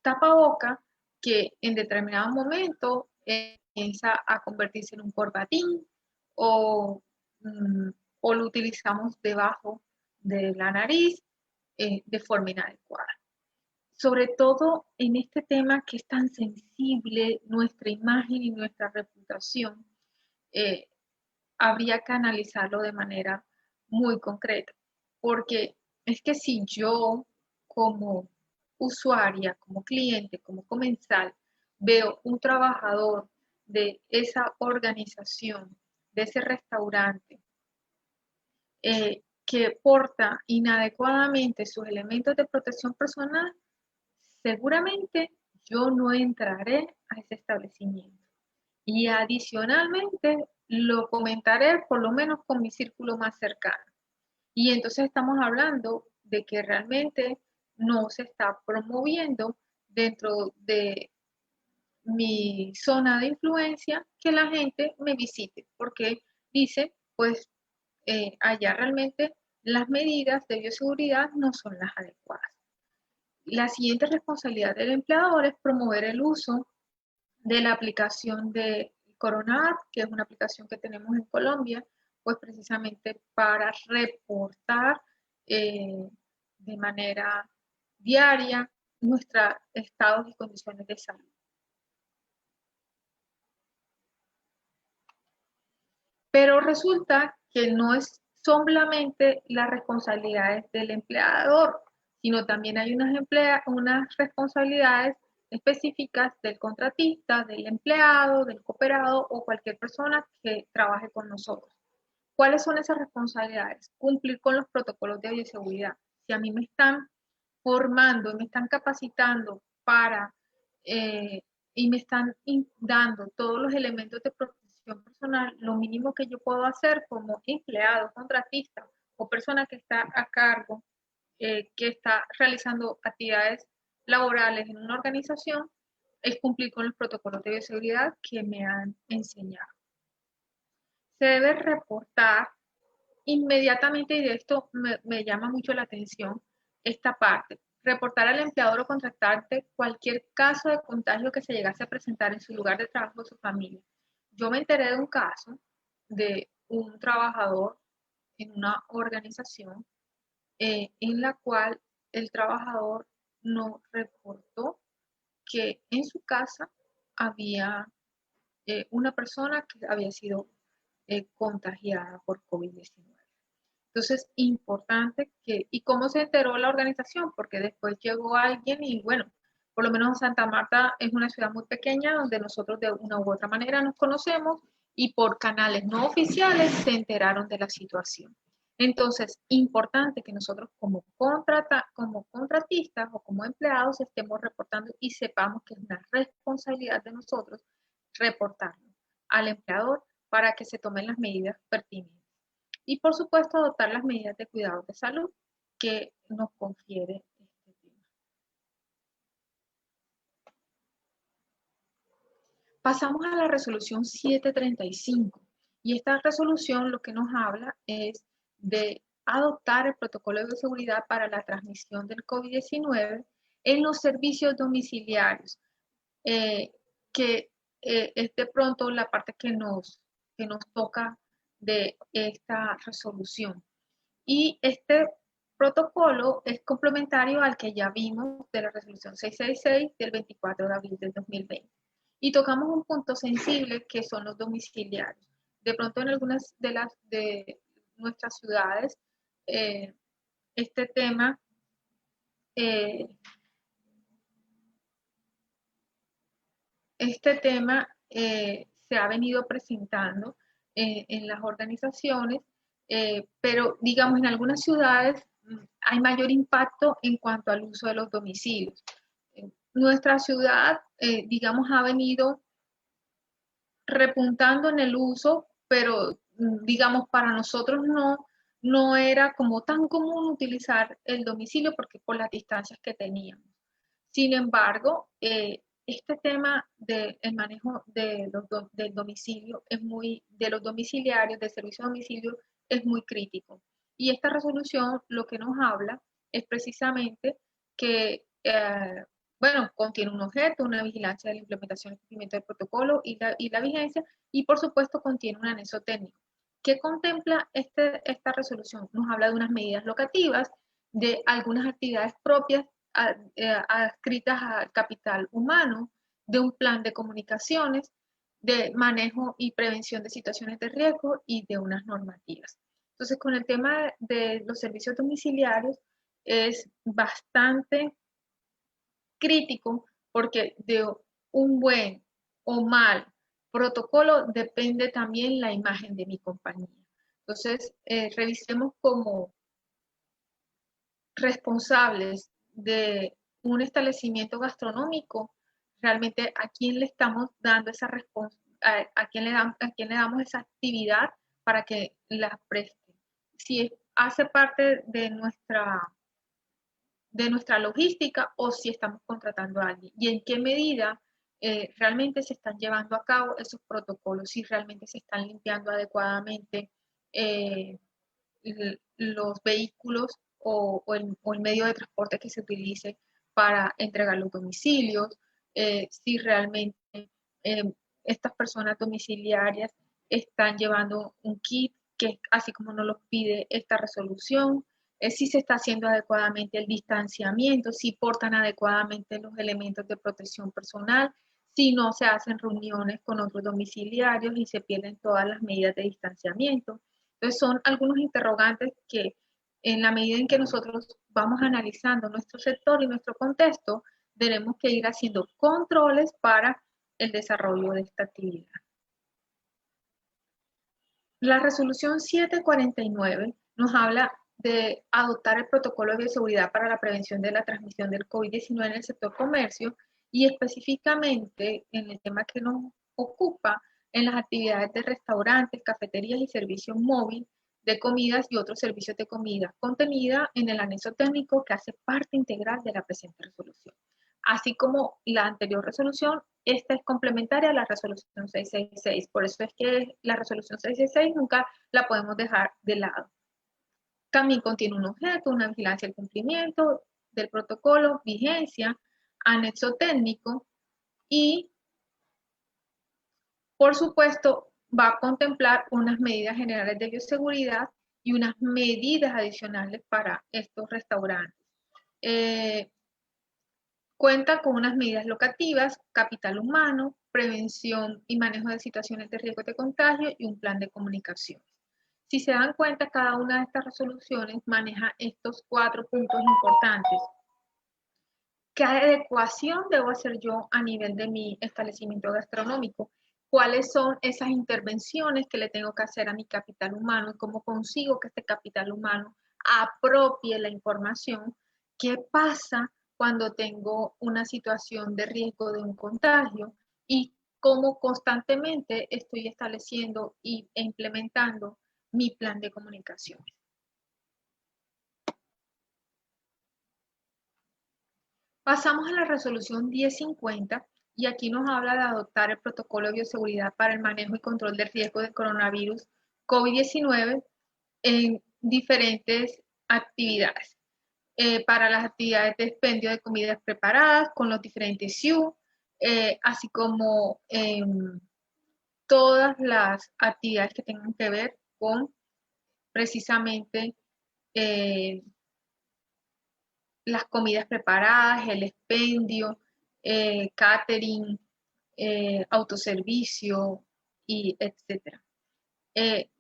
[SPEAKER 3] tapaboca que en determinado momento comienza a convertirse en un corbatín o lo utilizamos debajo de la nariz de forma inadecuada. Sobre todo en este tema que es tan sensible, nuestra imagen y nuestra reputación, habría que analizarlo de manera muy concreta, porque es que si yo como usuaria, como cliente, como comensal, veo un trabajador de esa organización, de ese restaurante, que porta inadecuadamente sus elementos de protección personal, seguramente yo no entraré a ese establecimiento. Y adicionalmente lo comentaré por lo menos con mi círculo más cercano. Y entonces estamos hablando de que realmente no se está promoviendo dentro de mi zona de influencia que la gente me visite, porque dice, pues allá realmente las medidas de bioseguridad no son las adecuadas. La siguiente responsabilidad del empleador es promover el uso de la aplicación de Corona App, que es una aplicación que tenemos en Colombia, pues precisamente para reportar de manera diaria nuestros estados y condiciones de salud. Pero resulta que no es solamente las responsabilidades del empleador, sino también hay unas responsabilidades específicas del contratista, del empleado, del cooperado o cualquier persona que trabaje con nosotros. ¿Cuáles son esas responsabilidades? Cumplir con los protocolos de bioseguridad. Si a mí me están formando, me están capacitando para y me están dando todos los elementos de protección personal, lo mínimo que yo puedo hacer como empleado, contratista o persona que está a cargo, que está realizando actividades laborales en una organización, es cumplir con los protocolos de bioseguridad que me han enseñado. Se debe reportar inmediatamente, y de esto me llama mucho la atención esta parte, reportar al empleador o contratante cualquier caso de contagio que se llegase a presentar en su lugar de trabajo o su familia. Yo me enteré de un caso de un trabajador en una organización en la cual el trabajador no reportó que en su casa había una persona que había sido contagiada por COVID-19. Entonces, importante que, ¿y cómo se enteró la organización? Porque después llegó alguien y bueno, por lo menos Santa Marta es una ciudad muy pequeña donde nosotros de una u otra manera nos conocemos y por canales no oficiales se enteraron de la situación. Entonces, importante que nosotros como contratistas o como empleados estemos reportando y sepamos que es una responsabilidad de nosotros reportarlo al empleador para que se tomen las medidas pertinentes. Y por supuesto, adoptar las medidas de cuidado de salud que nos confiere este tema. Pasamos a la resolución 735. Y esta resolución lo que nos habla es de adoptar el protocolo de bioseguridad para la transmisión del COVID-19 en los servicios domiciliarios, que es de pronto la parte que nos toca de esta resolución. Y este protocolo es complementario al que ya vimos de la resolución 666 del 24 de abril del 2020. Y tocamos un punto sensible que son los domiciliarios. De pronto en algunas de nuestras ciudades, este tema se ha venido presentando en las organizaciones, pero digamos en algunas ciudades hay mayor impacto en cuanto al uso de los domicilios. Nuestra ciudad, digamos, ha venido repuntando en el uso, pero digamos para nosotros no era como tan común utilizar el domicilio porque por las distancias que teníamos. Sin embargo, este tema del manejo del domicilio de los domiciliarios, del servicio de domicilio, es muy crítico. Y esta resolución lo que nos habla es precisamente que, bueno, contiene un objeto, una vigilancia de la implementación y cumplimiento del protocolo y la vigencia, y por supuesto contiene un anexo técnico. ¿Qué contempla esta resolución? Nos habla de unas medidas locativas, de algunas actividades propias adscritas al capital humano, de un plan de comunicaciones, de manejo y prevención de situaciones de riesgo y de unas normativas. Entonces, con el tema de los servicios domiciliarios es bastante crítico porque de un buen o mal protocolo depende también la imagen de mi compañía. Entonces, revisemos como responsables de un establecimiento gastronómico, realmente a quién le estamos dando esa a quién le damos esa actividad para que la preste. Si hace parte de nuestra logística o si estamos contratando a alguien y en qué medida realmente se están llevando a cabo esos protocolos, si realmente se están limpiando adecuadamente los vehículos o el medio de transporte que se utilice para entregar los domicilios, si realmente estas personas domiciliarias están llevando un kit que así como nos lo pide esta resolución, si se está haciendo adecuadamente el distanciamiento, si portan adecuadamente los elementos de protección personal, si no se hacen reuniones con otros domiciliarios y se pierden todas las medidas de distanciamiento. Entonces son algunos interrogantes que en la medida en que nosotros vamos analizando nuestro sector y nuestro contexto, tenemos que ir haciendo controles para el desarrollo de esta actividad. La resolución 749 nos habla de adoptar el protocolo de bioseguridad para la prevención de la transmisión del COVID-19 en el sector comercio y específicamente en el tema que nos ocupa en las actividades de restaurantes, cafeterías y servicios móviles de comidas y otros servicios de comida, contenida en el anexo técnico que hace parte integral de la presente resolución. Así como la anterior resolución, esta es complementaria a la resolución 666. Por eso es que la resolución 666 nunca la podemos dejar de lado. También contiene un objeto, una vigilancia del cumplimiento del protocolo, vigencia, anexo técnico y, por supuesto, va a contemplar unas medidas generales de bioseguridad y unas medidas adicionales para estos restaurantes. Cuenta con unas medidas locativas, capital humano, prevención y manejo de situaciones de riesgo de contagio y un plan de comunicaciones. Si se dan cuenta, cada una de estas resoluciones maneja estos 4 puntos importantes. ¿Qué adecuación debo hacer yo a nivel de mi establecimiento gastronómico? ¿Cuáles son esas intervenciones que le tengo que hacer a mi capital humano y cómo consigo que este capital humano apropie la información? ¿Qué pasa cuando tengo una situación de riesgo de un contagio? Y cómo constantemente estoy estableciendo e implementando mi plan de comunicaciones. Pasamos a la resolución 1050 y aquí nos habla de adoptar el protocolo de bioseguridad para el manejo y control del riesgo de coronavirus COVID-19 en diferentes actividades. Para las actividades de expendio de comidas preparadas con los diferentes SIU, así como todas las actividades que tengan que ver con precisamente las comidas preparadas, el expendio, catering, autoservicio, y etcétera.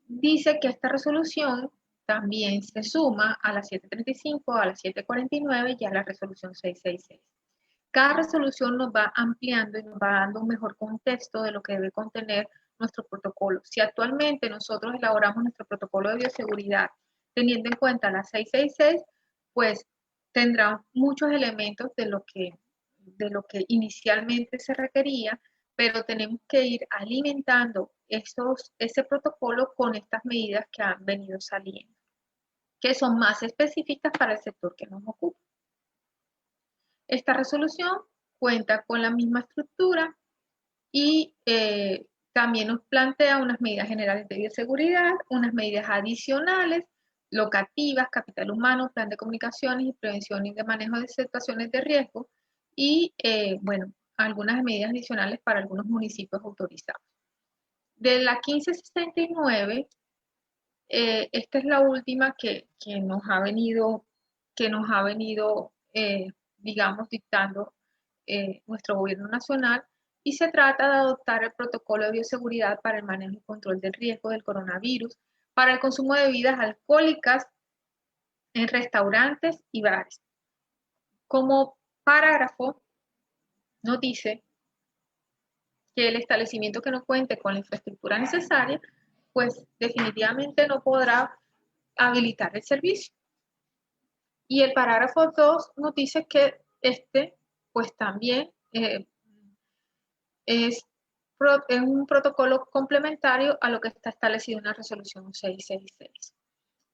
[SPEAKER 3] Dice que esta resolución también se suma a la 735, a la 749 y a la resolución 666. Cada resolución nos va ampliando y nos va dando un mejor contexto de lo que debe contener nuestro protocolo. Si actualmente nosotros elaboramos nuestro protocolo de bioseguridad teniendo en cuenta la 666, pues tendrá muchos elementos de lo que inicialmente se requería, pero tenemos que ir alimentando ese protocolo con estas medidas que han venido saliendo, que son más específicas para el sector que nos ocupa. Esta resolución cuenta con la misma estructura y también nos plantea unas medidas generales de bioseguridad, unas medidas adicionales, locativas, capital humano, plan de comunicaciones y prevención y de manejo de situaciones de riesgo y, bueno, algunas medidas adicionales para algunos municipios autorizados. De la 1569, esta es la última que nos ha venido, digamos, dictando nuestro gobierno nacional, y se trata de adoptar el protocolo de bioseguridad para el manejo y control del riesgo del coronavirus para el consumo de bebidas alcohólicas en restaurantes y bares. Como parágrafo, nos dice que el establecimiento que no cuente con la infraestructura necesaria, pues definitivamente no podrá habilitar el servicio. Y el parágrafo 2 nos dice que pues también es un protocolo complementario a lo que está establecido en la resolución 666.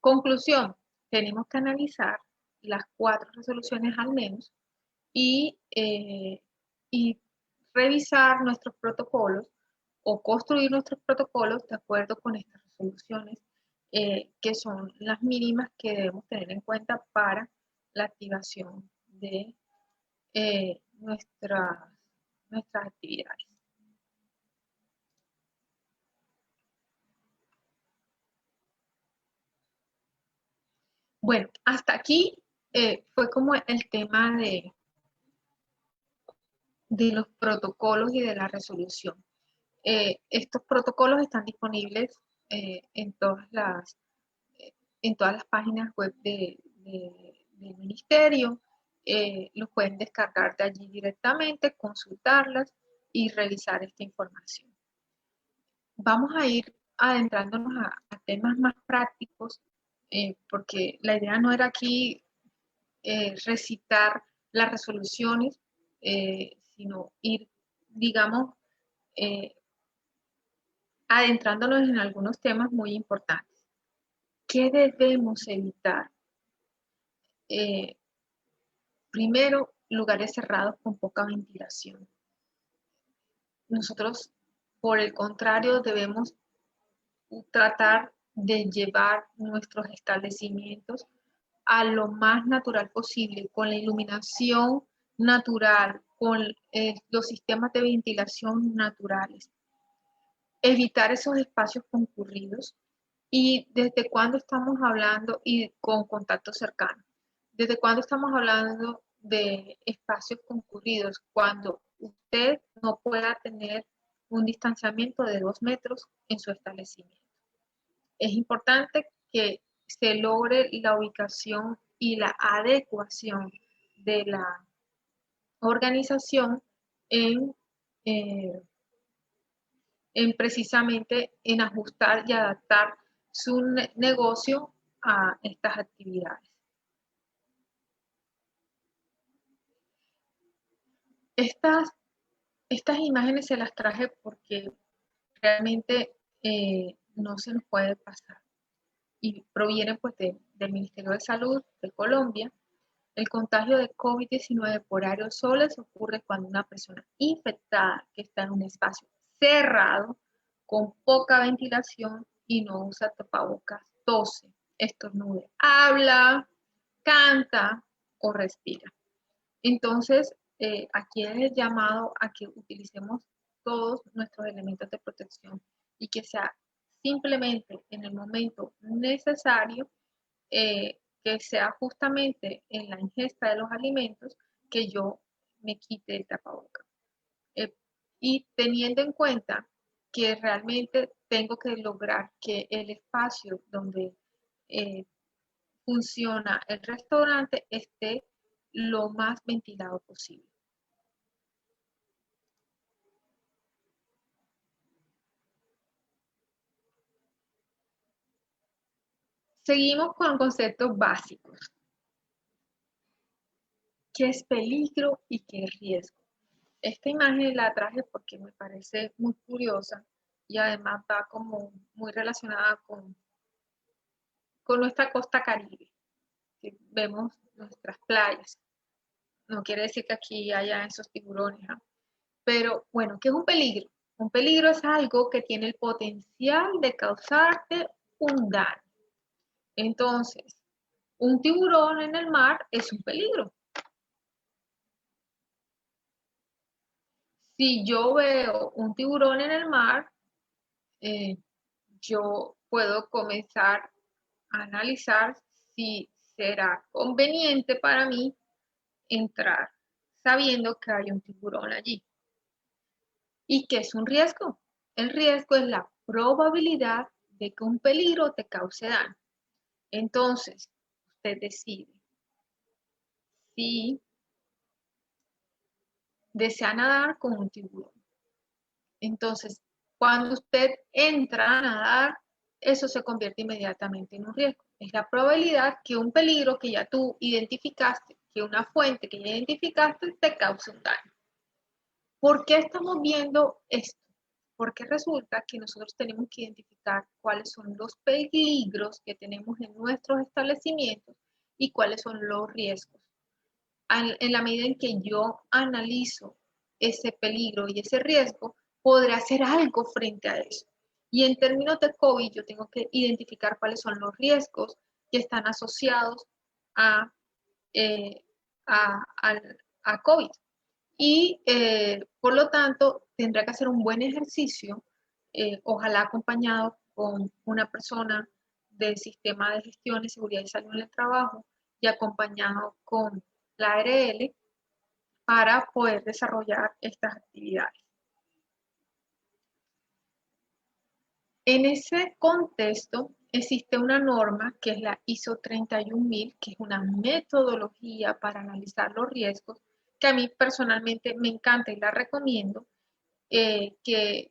[SPEAKER 3] Conclusión, tenemos que analizar las 4 resoluciones al menos y revisar nuestros protocolos o construir nuestros protocolos de acuerdo con estas resoluciones, que son las mínimas que debemos tener en cuenta para la activación de nuestras actividades. Bueno, hasta aquí fue como el tema de los protocolos y de la resolución. Estos protocolos están disponibles en todas las páginas web del ministerio. Los pueden descargar de allí directamente, consultarlas y revisar esta información. Vamos a ir adentrándonos a temas más prácticos, porque la idea no era aquí recitar las resoluciones, sino ir, digamos, adentrándonos en algunos temas muy importantes. ¿Qué debemos evitar? Primero, lugares cerrados con poca ventilación. Nosotros, por el contrario, debemos tratar de llevar nuestros establecimientos a lo más natural posible, con la iluminación natural, con los sistemas de ventilación naturales. Evitar esos espacios concurridos. ¿Y desde cuándo estamos hablando y con contacto cercano? ¿Desde cuándo estamos hablando de espacios concurridos? Cuando usted no pueda tener un distanciamiento de 2 metros en su establecimiento. Es importante que se logre la ubicación y la adecuación de la organización en precisamente en ajustar y adaptar su negocio a estas actividades. Estas imágenes se las traje porque realmente no se nos puede pasar y provienen pues del Ministerio de Salud de Colombia. El contagio de COVID-19 por aerosoles ocurre cuando una persona infectada que está en un espacio cerrado, con poca ventilación y no usa tapabocas, tose, estornuda, habla, canta o respira. Entonces, aquí es el llamado a que utilicemos todos nuestros elementos de protección y que sea simplemente en el momento necesario, que sea justamente en la ingesta de los alimentos que yo me quite el tapaboca. Y teniendo en cuenta que realmente tengo que lograr que el espacio donde funciona el restaurante esté lo más ventilado posible. Seguimos con conceptos básicos. ¿Qué es peligro y qué es riesgo? Esta imagen la traje porque me parece muy curiosa y además va como muy relacionada con nuestra costa caribe, que vemos nuestras playas. No quiere decir que aquí haya esos tiburones, ¿no? Pero bueno, ¿qué es un peligro? Un peligro es algo que tiene el potencial de causarte un daño. Entonces, un tiburón en el mar es un peligro. Si yo veo un tiburón en el mar, yo puedo comenzar a analizar si será conveniente para mí entrar sabiendo que hay un tiburón allí. ¿Y qué es un riesgo? El riesgo es la probabilidad de que un peligro te cause daño. Entonces, usted decide si desea nadar con un tiburón. Entonces, cuando usted entra a nadar, eso se convierte inmediatamente en un riesgo. Es la probabilidad que un peligro que ya tú identificaste, que una fuente que ya identificaste, te cause un daño. ¿Por qué estamos viendo esto? Porque resulta que nosotros tenemos que identificar cuáles son los peligros que tenemos en nuestros establecimientos y cuáles son los riesgos. En la medida en que yo analizo ese peligro y ese riesgo, podré hacer algo frente a eso. Y en términos de COVID, yo tengo que identificar cuáles son los riesgos que están asociados a, eh, a COVID. Y por lo tanto, tendrá que hacer un buen ejercicio, ojalá acompañado con una persona del sistema de gestión y seguridad y salud en el trabajo y acompañado con la ARL para poder desarrollar estas actividades. En ese contexto existe una norma que es la ISO 31000, que es una metodología para analizar los riesgos, que a mí personalmente me encanta y la recomiendo, que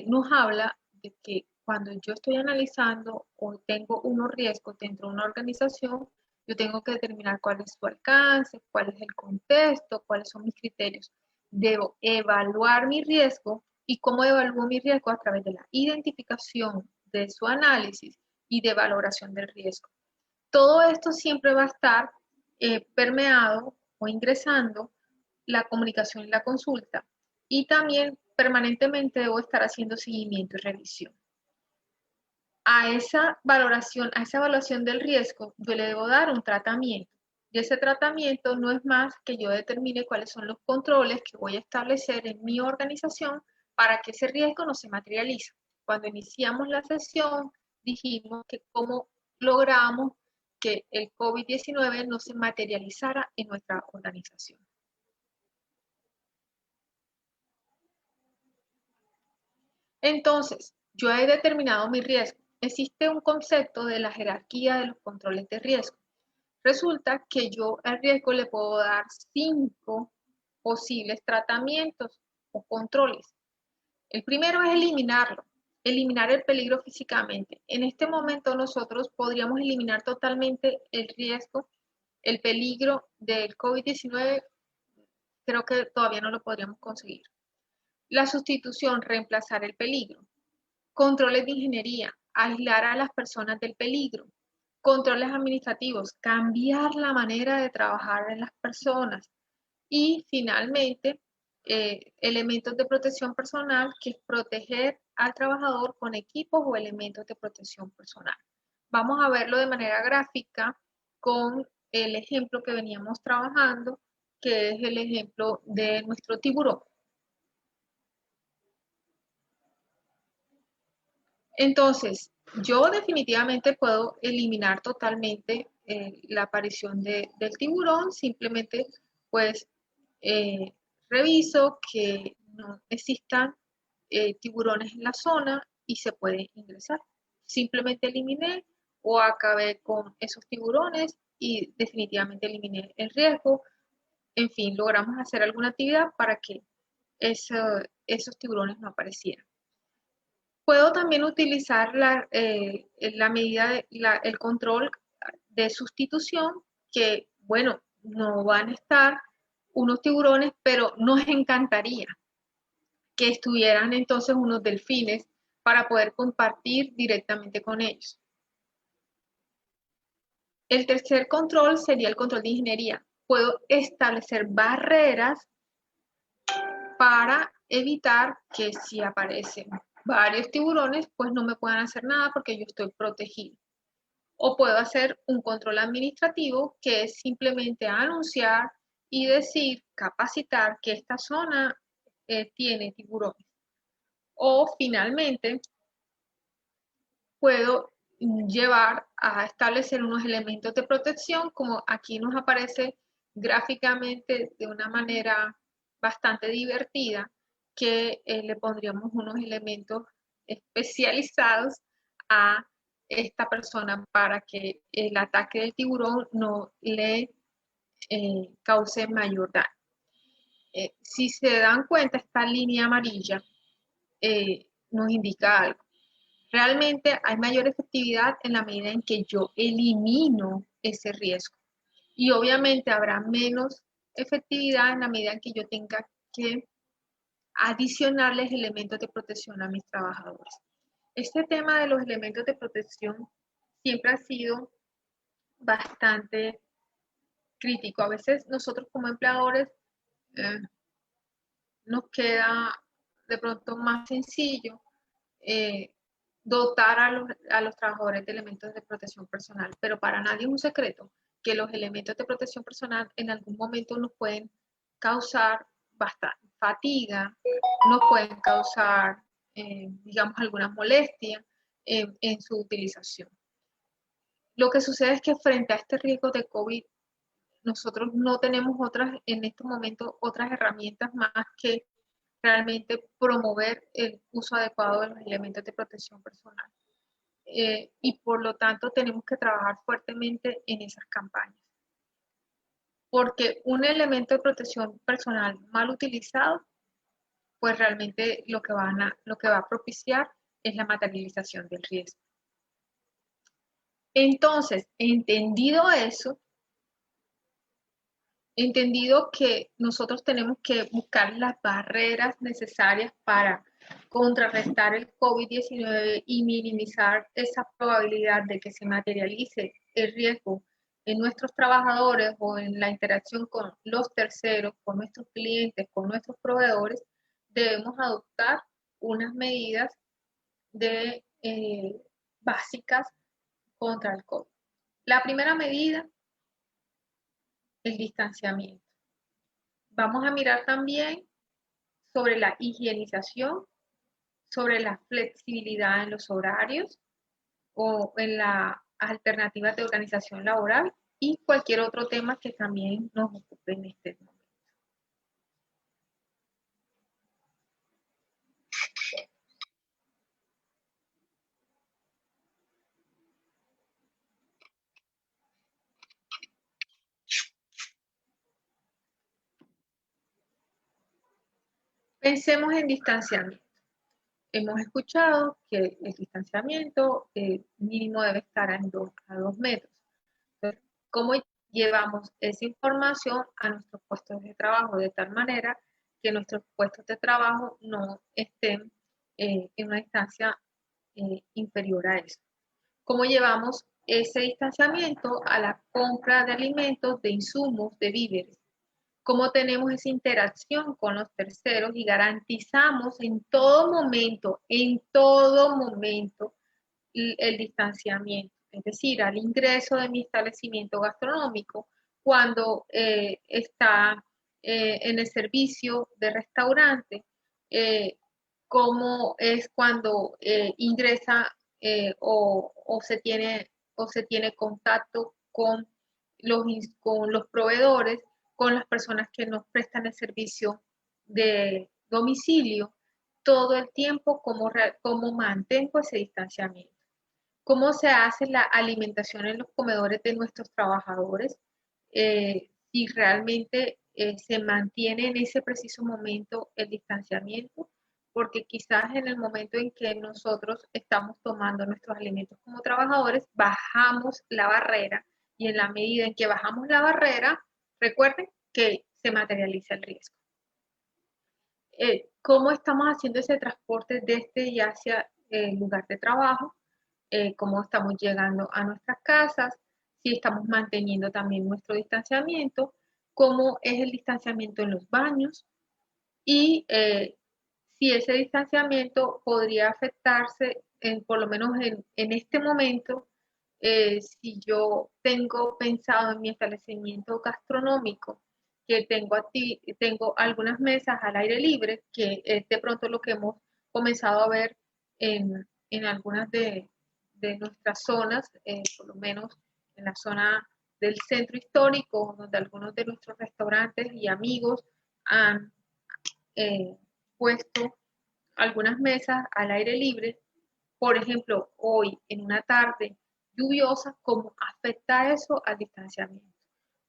[SPEAKER 3] nos habla de que cuando yo estoy analizando o tengo unos riesgos dentro de una organización, yo tengo que determinar cuál es su alcance, cuál es el contexto, cuáles son mis criterios. Debo evaluar mi riesgo y cómo evalúo mi riesgo a través de la identificación de su análisis y de valoración del riesgo. Todo esto siempre va a estar permeado o ingresando la comunicación y la consulta. Y también permanentemente debo estar haciendo seguimiento y revisión. A esa evaluación del riesgo, yo le debo dar un tratamiento. Y ese tratamiento no es más que yo determine cuáles son los controles que voy a establecer en mi organización para que ese riesgo no se materialice. Cuando iniciamos la sesión, dijimos que cómo logramos que el COVID-19 no se materializara en nuestra organización. Entonces, yo he determinado mi riesgo. Existe un concepto de la jerarquía de los controles de riesgo. Resulta que yo al riesgo le puedo dar 5 posibles tratamientos o controles. El primero es eliminarlo, eliminar el peligro físicamente. En este momento nosotros podríamos eliminar totalmente el riesgo, el peligro del COVID-19, creo que todavía no lo podríamos conseguir. La sustitución, reemplazar el peligro. Controles de ingeniería, aislar a las personas del peligro. Controles administrativos, cambiar la manera de trabajar en las personas. Y finalmente, elementos de protección personal, que es proteger al trabajador con equipos o elementos de protección personal. Vamos a verlo de manera gráfica con el ejemplo que veníamos trabajando, que es el ejemplo de nuestro tiburón. Entonces, yo definitivamente puedo eliminar totalmente la aparición del tiburón, simplemente pues reviso que no existan tiburones en la zona y se puede ingresar. Simplemente eliminé o acabé con esos tiburones y definitivamente eliminé el riesgo. En fin, logramos hacer alguna actividad para que esos tiburones no aparecieran. Puedo también utilizar la medida, el control de sustitución, que, bueno, no van a estar unos tiburones, pero nos encantaría que estuvieran entonces unos delfines para poder compartir directamente con ellos. El tercer control sería el control de ingeniería. Puedo establecer barreras para evitar que si aparecen varios tiburones, pues no me puedan hacer nada porque yo estoy protegido. O puedo hacer un control administrativo, que es simplemente anunciar y decir, capacitar que esta zona tiene tiburones. O finalmente puedo llevar a establecer unos elementos de protección, como aquí nos aparece gráficamente de una manera bastante divertida, que le pondríamos unos elementos especializados a esta persona para que el ataque del tiburón no le cause mayor daño. Si se dan cuenta, esta línea amarilla nos indica algo. Realmente hay mayor efectividad en la medida en que yo elimino ese riesgo. Y obviamente habrá menos efectividad en la medida en que yo tenga que adicionarles elementos de protección a mis trabajadores. Este tema de los elementos de protección siempre ha sido bastante crítico. A veces nosotros como empleadores nos queda de pronto más sencillo dotar a los trabajadores de elementos de protección personal, pero para nadie es un secreto que los elementos de protección personal en algún momento nos pueden causar bastante fatiga, nos pueden causar, digamos, alguna molestia en su utilización. Lo que sucede es que frente a este riesgo de COVID, nosotros no tenemos en estos momentos otras herramientas más que realmente promover el uso adecuado de los elementos de protección personal. Y por lo tanto tenemos que trabajar fuertemente en esas campañas. Porque un elemento de protección personal mal utilizado, pues realmente lo que va a propiciar es la materialización del riesgo. Entonces, entendido eso, entendido que nosotros tenemos que buscar las barreras necesarias para contrarrestar el COVID-19 y minimizar esa probabilidad de que se materialice el riesgo en nuestros trabajadores o en la interacción con los terceros, con nuestros clientes, con nuestros proveedores, debemos adoptar unas medidas básicas contra el COVID. La primera medida, el distanciamiento. Vamos a mirar también sobre la higienización, sobre la flexibilidad en los horarios o en las alternativas de organización laboral y cualquier otro tema que también nos ocupe en este momento. Pensemos en distanciamiento. Hemos escuchado que el distanciamiento mínimo debe estar a 2 metros. Entonces, ¿cómo llevamos esa información a nuestros puestos de trabajo de tal manera que nuestros puestos de trabajo no estén en una distancia inferior a eso? ¿Cómo llevamos ese distanciamiento a la compra de alimentos, de insumos, de víveres? ¿Cómo tenemos esa interacción con los terceros y garantizamos en todo momento, el distanciamiento? Es decir, al ingreso de mi establecimiento gastronómico, cuando está en el servicio de restaurante, cómo es cuando ingresa o se tiene contacto con los proveedores, con las personas que nos prestan el servicio de domicilio, todo el tiempo, cómo mantengo ese distanciamiento. Cómo se hace la alimentación en los comedores de nuestros trabajadores, si realmente se mantiene en ese preciso momento el distanciamiento, porque quizás en el momento en que nosotros estamos tomando nuestros alimentos como trabajadores, bajamos la barrera, y en la medida en que bajamos la barrera, recuerden que se materializa el riesgo. ¿Cómo estamos haciendo ese transporte desde y hacia el lugar de trabajo? Cómo estamos llegando a nuestras casas, si estamos manteniendo también nuestro distanciamiento, cómo es el distanciamiento en los baños y si ese distanciamiento podría afectarse, por lo menos en este momento, si yo tengo pensado en mi establecimiento gastronómico, que tengo algunas mesas al aire libre, que es de pronto lo que hemos comenzado a ver en algunas de nuestras zonas, por lo menos en la zona del centro histórico, donde algunos de nuestros restaurantes y amigos han puesto algunas mesas al aire libre. Por ejemplo, hoy en una tarde lluviosa, ¿cómo afecta eso al distanciamiento?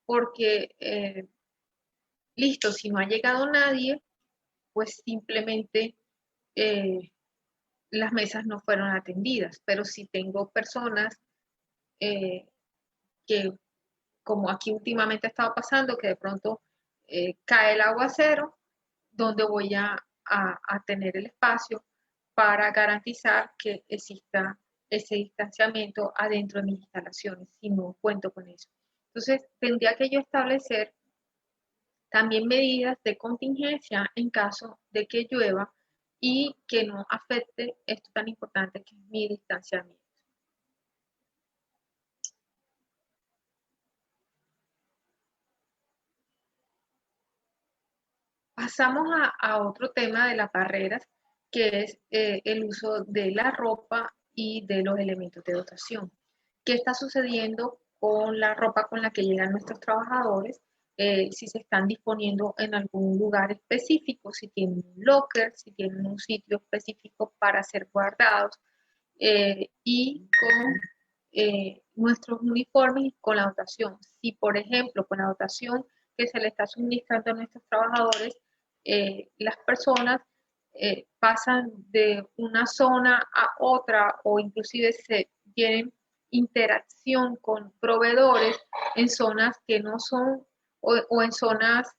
[SPEAKER 3] Porque, listo, si no ha llegado nadie, pues simplemente las mesas no fueron atendidas, pero si tengo personas que, como aquí últimamente ha estado pasando, que de pronto cae el aguacero, donde voy a tener el espacio para garantizar que exista ese distanciamiento adentro de mis instalaciones, si no cuento con eso. Entonces, tendría que yo establecer también medidas de contingencia en caso de que llueva y que no afecte esto tan importante que es mi distanciamiento. Pasamos a otro tema de las barreras, que es el uso de la ropa y de los elementos de dotación. ¿Qué está sucediendo con la ropa con la que llegan nuestros trabajadores? Si se están disponiendo en algún lugar específico, si tienen un locker, si tienen un sitio específico para ser guardados, y con nuestros uniformes y con la dotación. Si, por ejemplo, con la dotación que se le está suministrando a nuestros trabajadores, las personas pasan de una zona a otra o inclusive se tienen interacción con proveedores en zonas que no son o en zonas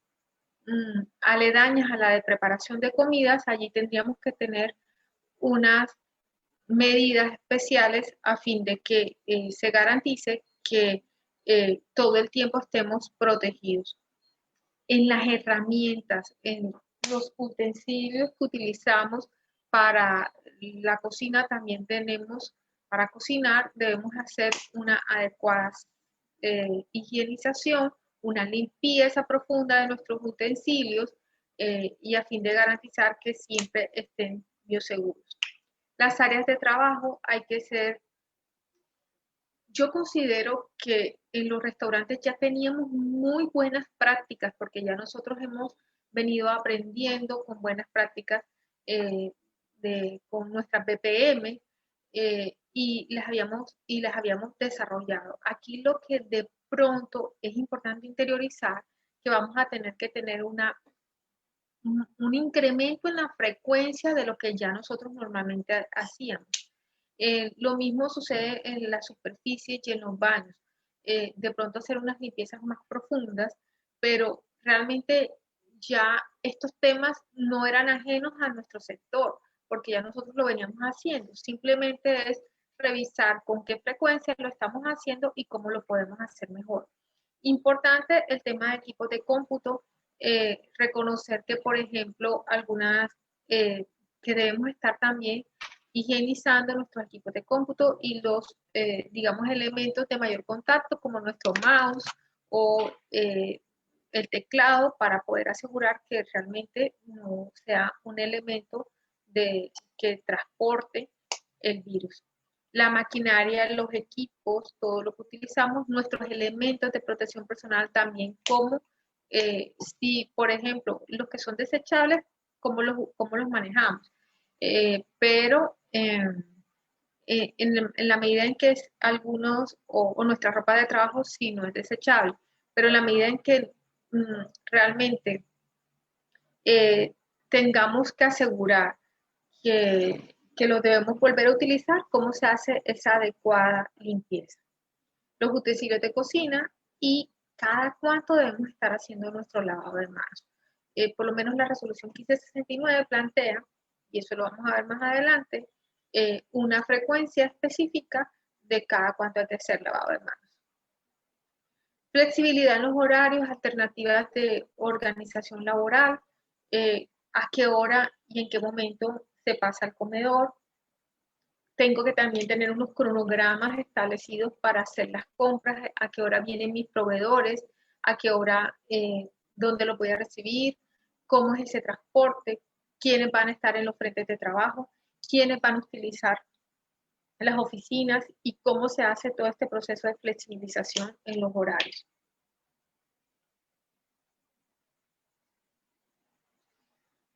[SPEAKER 3] aledañas a la de preparación de comidas, allí tendríamos que tener unas medidas especiales a fin de que se garantice que todo el tiempo estemos protegidos. En las herramientas, en los utensilios que utilizamos para la cocina, también tenemos, para cocinar, debemos hacer una adecuada higienización, una limpieza profunda de nuestros utensilios y a fin de garantizar que siempre estén bioseguros. Las áreas de trabajo hay que ser, yo considero que en los restaurantes ya teníamos muy buenas prácticas, porque ya nosotros hemos venido aprendiendo con buenas prácticas con nuestras BPM y las habíamos desarrollado. Aquí lo que de pronto es importante interiorizar, que vamos a tener que tener un incremento en la frecuencia de lo que ya nosotros normalmente hacíamos. Lo mismo sucede en las superficies y en los baños. De pronto hacer unas limpiezas más profundas, pero realmente ya estos temas no eran ajenos a nuestro sector, porque ya nosotros lo veníamos haciendo. Simplemente es revisar con qué frecuencia lo estamos haciendo y cómo lo podemos hacer mejor. Importante el tema de equipos de cómputo, reconocer que, por ejemplo, algunas que debemos estar también higienizando nuestros equipos de cómputo y los, digamos, elementos de mayor contacto como nuestro mouse o el teclado para poder asegurar que realmente no sea un elemento que transporte el virus. La maquinaria, los equipos, todo lo que utilizamos, nuestros elementos de protección personal también, como si, por ejemplo, los que son desechables, cómo los manejamos. Pero en la medida en que algunos, o nuestra ropa de trabajo sí no es desechable, pero en la medida en que realmente tengamos que asegurar que lo debemos volver a utilizar, cómo se hace esa adecuada limpieza. Los utensilios de cocina y cada cuánto debemos estar haciendo nuestro lavado de manos. Por lo menos la resolución 1569 plantea, y eso lo vamos a ver más adelante, una frecuencia específica de cada cuánto hay que hacer lavado de manos. Flexibilidad en los horarios, alternativas de organización laboral, a qué hora y en qué momento se pasa al comedor. Tengo que también tener unos cronogramas establecidos para hacer las compras, a qué hora vienen mis proveedores, a qué hora, dónde lo voy a recibir, cómo es ese transporte, quiénes van a estar en los frentes de trabajo, quiénes van a utilizar las oficinas y cómo se hace todo este proceso de flexibilización en los horarios.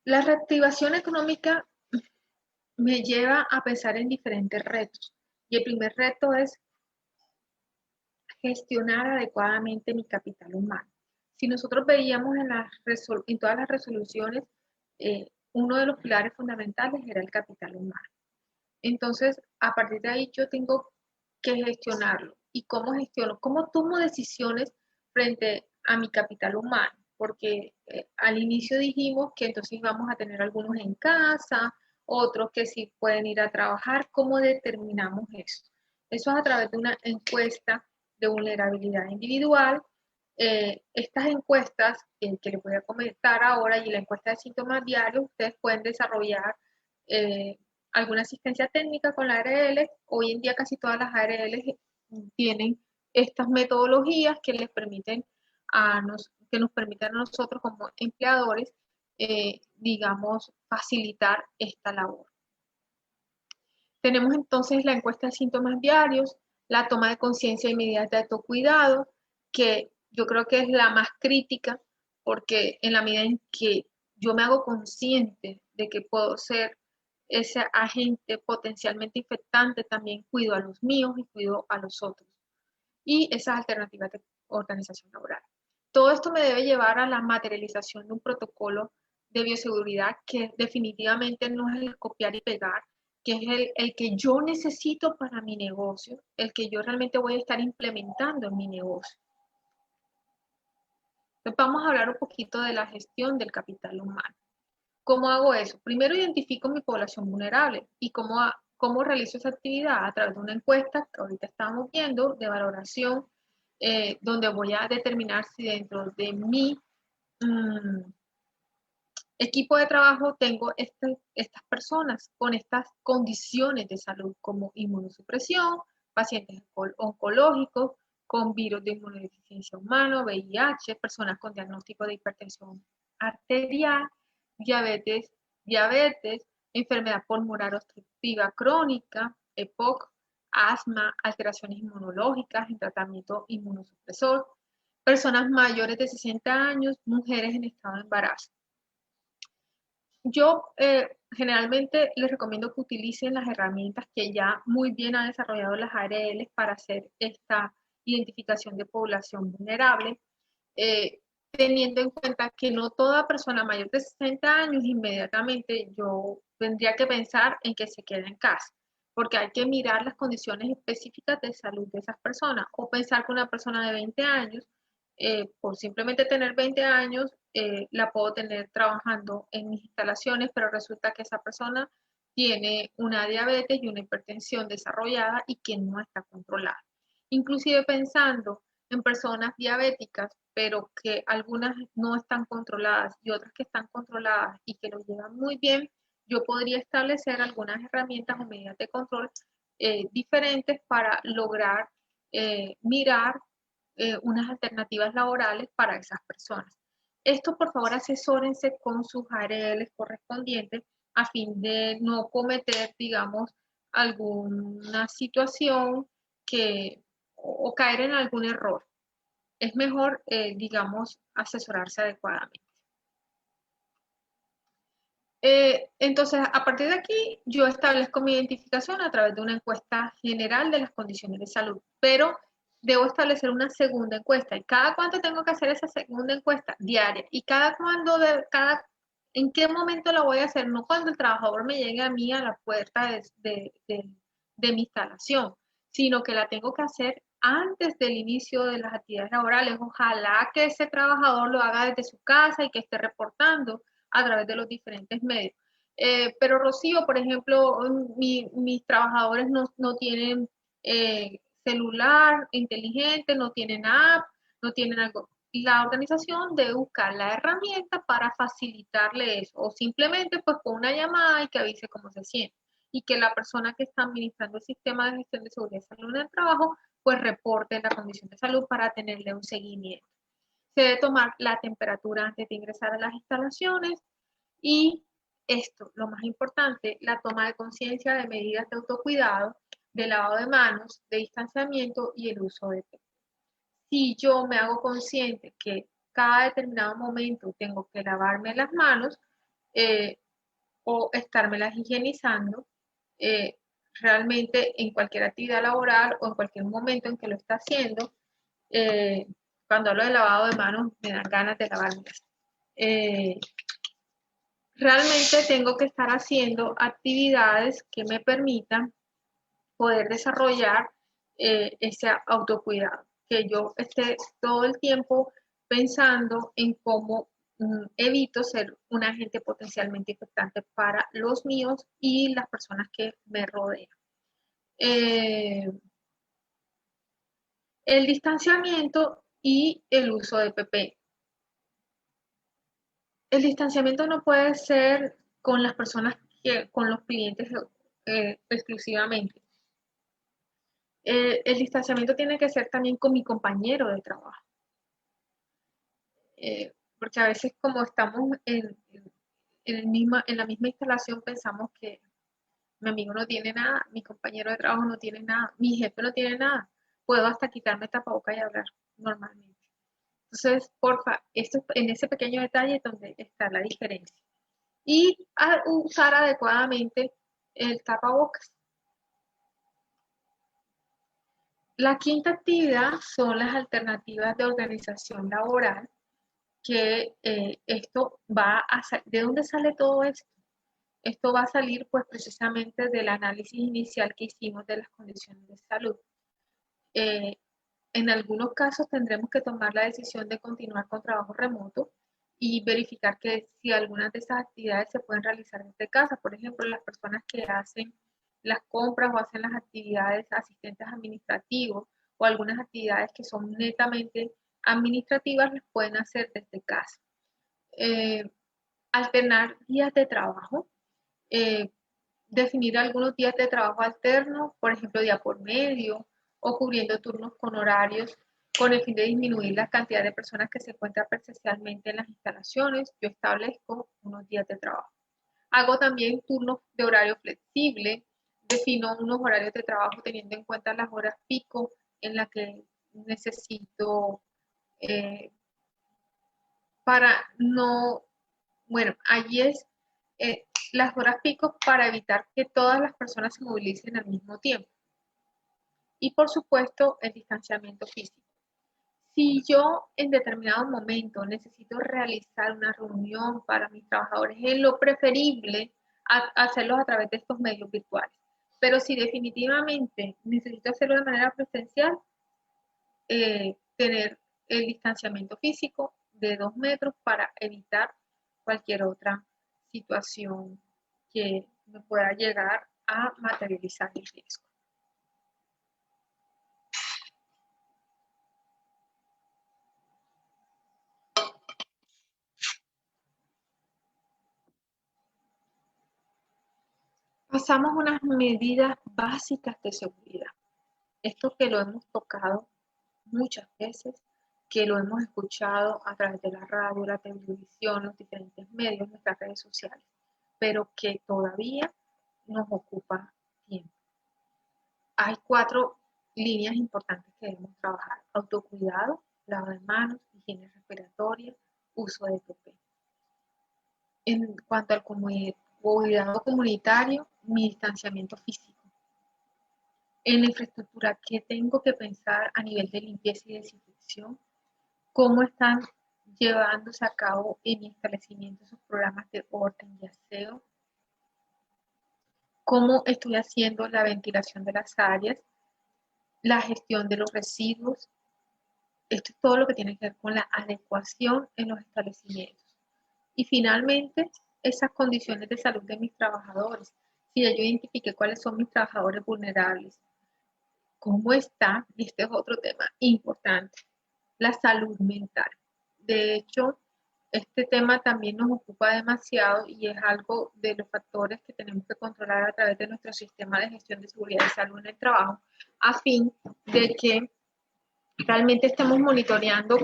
[SPEAKER 3] La reactivación económica me lleva a pensar en diferentes retos. Y el primer reto es gestionar adecuadamente mi capital humano. Si nosotros veíamos en todas las resoluciones, uno de los pilares fundamentales era el capital humano. Entonces, a partir de ahí yo tengo que gestionarlo. ¿Y cómo gestiono? ¿Cómo tomo decisiones frente a mi capital humano? Porque al inicio dijimos que entonces vamos a tener algunos en casa, otros que sí pueden ir a trabajar. ¿Cómo determinamos eso? Eso es a través de una encuesta de vulnerabilidad individual. Estas encuestas que les voy a comentar ahora y la encuesta de síntomas diarios, ustedes pueden desarrollar alguna asistencia técnica con la ARL. Hoy en día casi todas las ARL tienen estas metodologías que les permiten que nos permiten a nosotros como empleadores, digamos, facilitar esta labor. Tenemos entonces la encuesta de síntomas diarios, la toma de conciencia inmediata de autocuidado, que yo creo que es la más crítica, porque en la medida en que yo me hago consciente de que puedo ser ese agente potencialmente infectante, también cuido a los míos y cuido a los otros. Y esas alternativas de organización laboral. Todo esto me debe llevar a la materialización de un protocolo de bioseguridad que definitivamente no es el copiar y pegar, que es el que yo necesito para mi negocio, el que yo realmente voy a estar implementando en mi negocio. Entonces vamos a hablar un poquito de la gestión del capital humano. ¿Cómo hago eso? Primero identifico mi población vulnerable y cómo realizo esa actividad a través de una encuesta que ahorita estamos viendo de valoración, donde voy a determinar si dentro de mi equipo de trabajo tengo estas personas con estas condiciones de salud como inmunosupresión, pacientes oncológicos, con virus de inmunodeficiencia humana, VIH, personas con diagnóstico de hipertensión arterial, diabetes, enfermedad pulmonar obstructiva crónica, EPOC, asma, alteraciones inmunológicas en tratamiento inmunosupresor, personas mayores de 60 años, mujeres en estado de embarazo. Yo generalmente les recomiendo que utilicen las herramientas que ya muy bien han desarrollado las ARL para hacer esta identificación de población vulnerable, teniendo en cuenta que no toda persona mayor de 60 años inmediatamente yo tendría que pensar en que se quede en casa, porque hay que mirar las condiciones específicas de salud de esas personas, o pensar que una persona de 20 años, por simplemente tener 20 años, la puedo tener trabajando en mis instalaciones, pero resulta que esa persona tiene una diabetes y una hipertensión desarrollada y que no está controlada. Inclusive pensando en personas diabéticas, pero que algunas no están controladas y otras que están controladas y que lo llevan muy bien, yo podría establecer algunas herramientas o medidas de control diferentes para lograr mirar unas alternativas laborales para esas personas. Esto, por favor, asesórense con sus ARLs correspondientes a fin de no cometer, digamos, alguna situación o caer en algún error. Es mejor, digamos, asesorarse adecuadamente. Entonces, a partir de aquí, yo establezco mi identificación a través de una encuesta general de las condiciones de salud, pero debo establecer una segunda encuesta. ¿Y cada cuánto tengo que hacer esa segunda encuesta? Diaria. ¿Y en qué momento la voy a hacer? No cuando el trabajador me llegue a mí a la puerta de mi instalación, sino que la tengo que hacer antes del inicio de las actividades laborales. Ojalá que ese trabajador lo haga desde su casa y que esté reportando a través de los diferentes medios. Pero Rocío, por ejemplo, mis trabajadores no tienen celular inteligente, no tienen app, no tienen algo. La organización debe buscar la herramienta para facilitarle eso, o simplemente pues con una llamada y que avise cómo se siente. Y que la persona que está administrando el sistema de gestión de seguridad y salud en el trabajo, pues reporte la condición de salud para tenerle un seguimiento. Se debe tomar la temperatura antes de ingresar a las instalaciones y esto, lo más importante, la toma de conciencia de medidas de autocuidado, de lavado de manos, de distanciamiento y el uso de PPE. Si yo me hago consciente que cada determinado momento tengo que lavarme las manos o estármelas higienizando, realmente en cualquier actividad laboral o en cualquier momento en que lo está haciendo, cuando hablo de lavado de manos me dan ganas de lavármelas. Realmente tengo que estar haciendo actividades que me permitan poder desarrollar ese autocuidado, que yo esté todo el tiempo pensando en cómo evito ser un agente potencialmente infectante para los míos y las personas que me rodean. El distanciamiento y el uso de PP. El distanciamiento no puede ser con las personas, con los clientes exclusivamente. El distanciamiento tiene que ser también con mi compañero de trabajo. Porque a veces como estamos en la misma instalación pensamos que mi amigo no tiene nada, mi compañero de trabajo no tiene nada, mi jefe no tiene nada. Puedo hasta quitarme tapabocas y hablar normalmente. Entonces, porfa, en ese pequeño detalle es donde está la diferencia. Y usar adecuadamente el tapabocas. La quinta actividad son las alternativas de organización laboral, que esto ¿de dónde sale todo esto? Esto va a salir pues precisamente del análisis inicial que hicimos de las condiciones de salud. En algunos casos tendremos que tomar la decisión de continuar con trabajo remoto y verificar que si algunas de esas actividades se pueden realizar desde casa. Por ejemplo, las personas que hacen las compras o hacen las actividades asistentes administrativos o algunas actividades que son netamente administrativas las pueden hacer desde casa. Alternar días de trabajo, definir algunos días de trabajo alternos, por ejemplo, día por medio, o cubriendo turnos con horarios con el fin de disminuir la cantidad de personas que se encuentran presencialmente en las instalaciones. Yo establezco unos días de trabajo. Hago también turnos de horario flexible, defino unos horarios de trabajo teniendo en cuenta las horas pico en las que necesito para no, bueno, allí es las horas pico para evitar que todas las personas se movilicen al mismo tiempo. Y por supuesto, el distanciamiento físico. Si yo en determinado momento necesito realizar una reunión para mis trabajadores, es lo preferible hacerlos a través de estos medios virtuales. Pero si definitivamente necesito hacerlo de manera presencial, tener el distanciamiento físico de 2 metros para evitar cualquier otra situación que me pueda llegar a materializar el riesgo. Pasamos a unas medidas básicas de seguridad. Esto que lo hemos tocado muchas veces, que lo hemos escuchado a través de la radio, la televisión, los diferentes medios, nuestras redes sociales, pero que todavía nos ocupa tiempo. Hay 4 líneas importantes que debemos trabajar: autocuidado, lavado de manos, higiene respiratoria, uso de EPP. En cuanto al cuidado comunitario, mi distanciamiento físico. En la infraestructura, ¿qué tengo que pensar a nivel de limpieza y desinfección? ¿Cómo están llevándose a cabo en mi establecimiento esos programas de orden y aseo? ¿Cómo estoy haciendo la ventilación de las áreas? La gestión de los residuos. Esto es todo lo que tiene que ver con la adecuación en los establecimientos. Y finalmente, esas condiciones de salud de mis trabajadores. Si ya yo identifiqué cuáles son mis trabajadores vulnerables, ¿cómo está? Y este es otro tema importante, la salud mental. De hecho, este tema también nos ocupa demasiado y es algo de los factores que tenemos que controlar a través de nuestro sistema de gestión de seguridad y salud en el trabajo, a fin de que realmente estemos monitoreando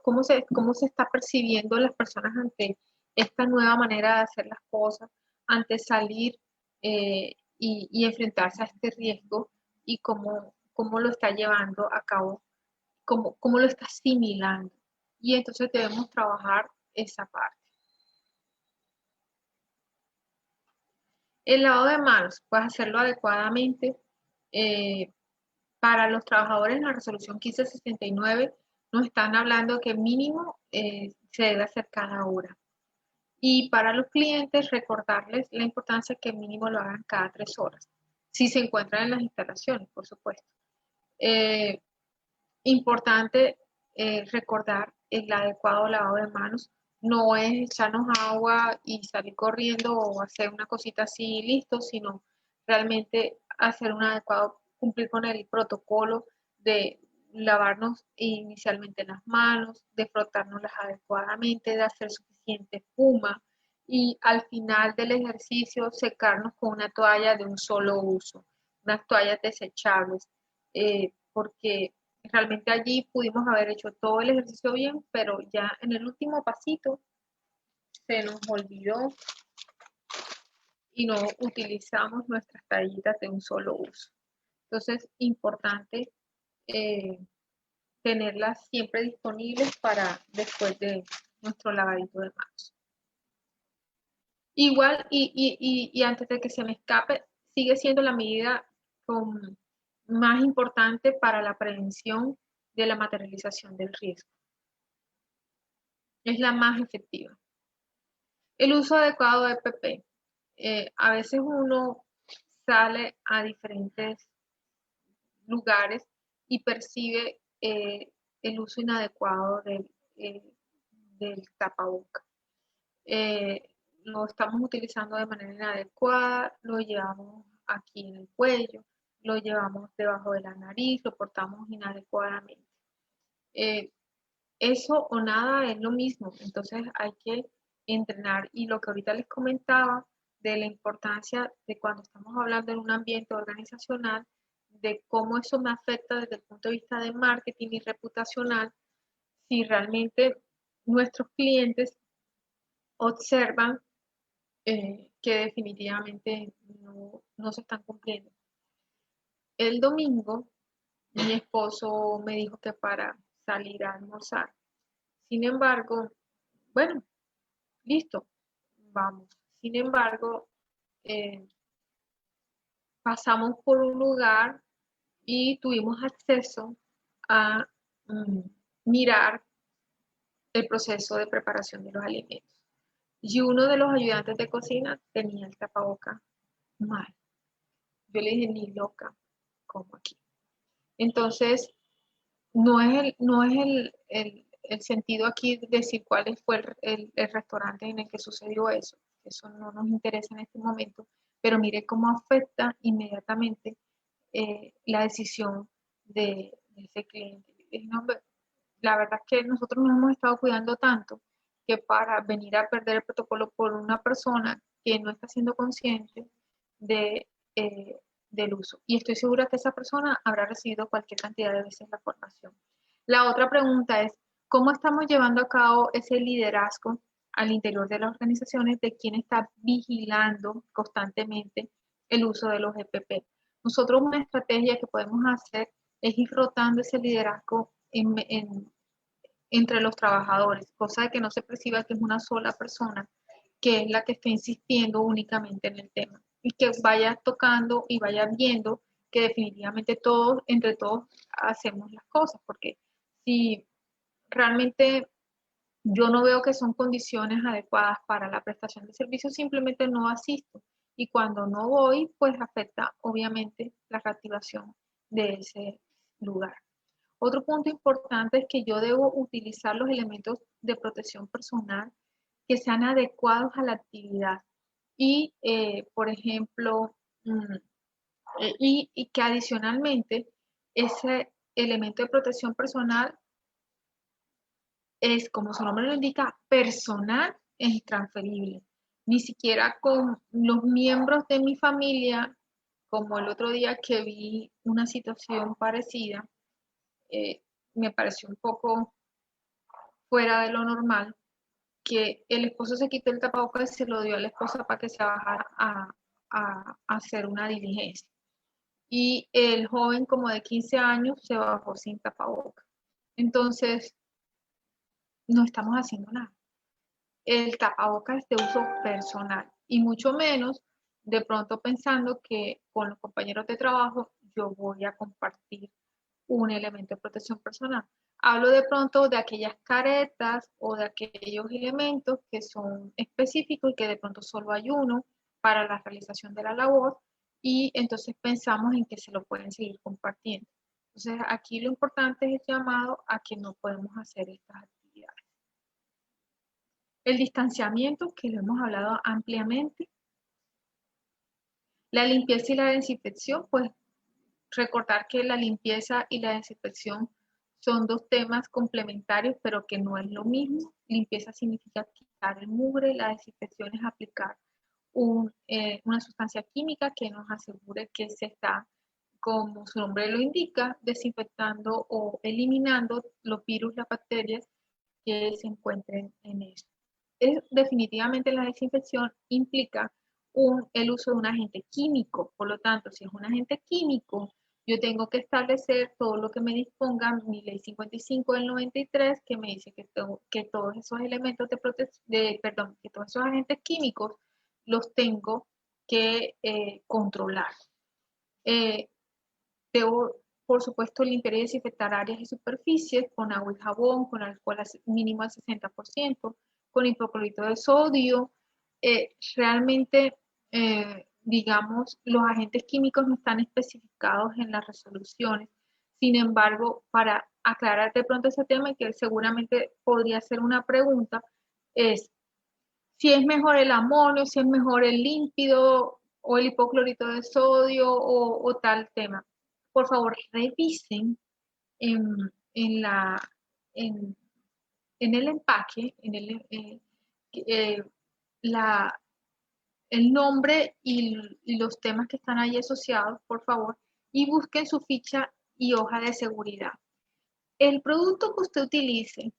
[SPEAKER 3] cómo se está percibiendo las personas ante esta nueva manera de hacer las cosas, ante salir y enfrentarse a este riesgo y cómo lo está llevando a cabo, cómo lo está asimilando. Y entonces debemos trabajar esa parte. El lavado de manos, puedes hacerlo adecuadamente. Para los trabajadores en la resolución 1569 nos están hablando que mínimo se debe hacer cada hora. Y para los clientes recordarles la importancia que mínimo lo hagan cada 3 horas, si se encuentran en las instalaciones, por supuesto. Importante recordar el adecuado lavado de manos. No es echarnos agua y salir corriendo o hacer una cosita así y listo, sino realmente hacer un adecuado, cumplir con el protocolo de lavarnos inicialmente las manos, de frotárnoslas adecuadamente, de hacer suficiente espuma y al final del ejercicio secarnos con una toalla de un solo uso, unas toallas desechables, porque realmente allí pudimos haber hecho todo el ejercicio bien, pero ya en el último pasito se nos olvidó y no utilizamos nuestras toallitas de un solo uso. Entonces, importante tenerlas siempre disponibles para después de nuestro lavadito de manos. Igual, y antes de que se me escape, sigue siendo la medida más importante para la prevención de la materialización del riesgo. Es la más efectiva. El uso adecuado de EPP. A veces uno sale a diferentes lugares y percibe el uso inadecuado del tapaboca. Lo estamos utilizando de manera inadecuada, lo llevamos aquí en el cuello, lo llevamos debajo de la nariz, lo portamos inadecuadamente. Eso o nada es lo mismo, entonces hay que entrenar. Y lo que ahorita les comentaba de la importancia de cuando estamos hablando en un ambiente organizacional, de cómo eso me afecta desde el punto de vista de marketing y reputacional, si realmente nuestros clientes observan que definitivamente no se están cumpliendo. El domingo, mi esposo me dijo que para salir a almorzar. Sin embargo, bueno, listo, vamos. Sin embargo, pasamos por un lugar y tuvimos acceso a mirar el proceso de preparación de los alimentos. Y uno de los ayudantes de cocina tenía el tapaboca mal. Yo le dije, ni loca, como aquí. Entonces, no es el sentido aquí decir cuál fue el restaurante en el que sucedió eso. Eso no nos interesa en este momento, pero mire cómo afecta inmediatamente la decisión de ese cliente. No, la verdad es que nosotros nos hemos estado cuidando tanto que para venir a perder el protocolo por una persona que no está siendo consciente del uso. Y estoy segura que esa persona habrá recibido cualquier cantidad de veces la formación. La otra pregunta es, ¿cómo estamos llevando a cabo ese liderazgo al interior de las organizaciones de quién está vigilando constantemente el uso de los EPP? Nosotros una estrategia que podemos hacer es ir rotando ese liderazgo entre los trabajadores, cosa de que no se perciba que es una sola persona que es la que está insistiendo únicamente en el tema y que vaya tocando y vaya viendo que definitivamente todos, entre todos, hacemos las cosas, porque si realmente yo no veo que son condiciones adecuadas para la prestación de servicios, simplemente no asisto. Y cuando no voy, pues afecta obviamente la reactivación de ese lugar. Otro punto importante es que yo debo utilizar los elementos de protección personal que sean adecuados a la actividad. Y, por ejemplo, y que adicionalmente ese elemento de protección personal es, como su nombre lo indica, personal e intransferible. Ni siquiera con los miembros de mi familia, como el otro día que vi una situación parecida, me pareció un poco fuera de lo normal, que el esposo se quitó el tapabocas y se lo dio a la esposa para que se bajara a hacer una diligencia. Y el joven como de 15 años se bajó sin tapabocas. Entonces, no estamos haciendo nada. El tapabocas es de uso personal y mucho menos de pronto pensando que con los compañeros de trabajo yo voy a compartir un elemento de protección personal. Hablo de pronto de aquellas caretas o de aquellos elementos que son específicos y que de pronto solo hay uno para la realización de la labor y entonces pensamos en que se lo pueden seguir compartiendo. Entonces aquí lo importante es el llamado a que no podemos hacer estas actividades. El distanciamiento, que lo hemos hablado ampliamente. La limpieza y la desinfección, pues recordar que la limpieza y la desinfección son dos temas complementarios, pero que no es lo mismo. Limpieza significa quitar el mugre, la desinfección es aplicar una sustancia química que nos asegure que se está, como su nombre lo indica, desinfectando o eliminando los virus, las bacterias que se encuentren en eso. Definitivamente la desinfección implica el uso de un agente químico, por lo tanto, si es un agente químico, yo tengo que establecer todo lo que me disponga mi ley 55 del 93, que me dice que todos esos elementos que todos esos agentes químicos los tengo que controlar. Debo, por supuesto, limpiar y desinfectar áreas y superficies con agua y jabón, con alcohol mínimo al 60%, con hipoclorito de sodio. Realmente, digamos, los agentes químicos no están especificados en las resoluciones. Sin embargo, para aclarar de pronto ese tema, que seguramente podría ser una pregunta, es si es mejor el amonio, si es mejor el límpido o el hipoclorito de sodio o tal tema. Por favor, revisen en, en la, en, en el empaque, la, el nombre y los temas que están ahí asociados, por favor, y busquen su ficha y hoja de seguridad. El producto que usted utilice,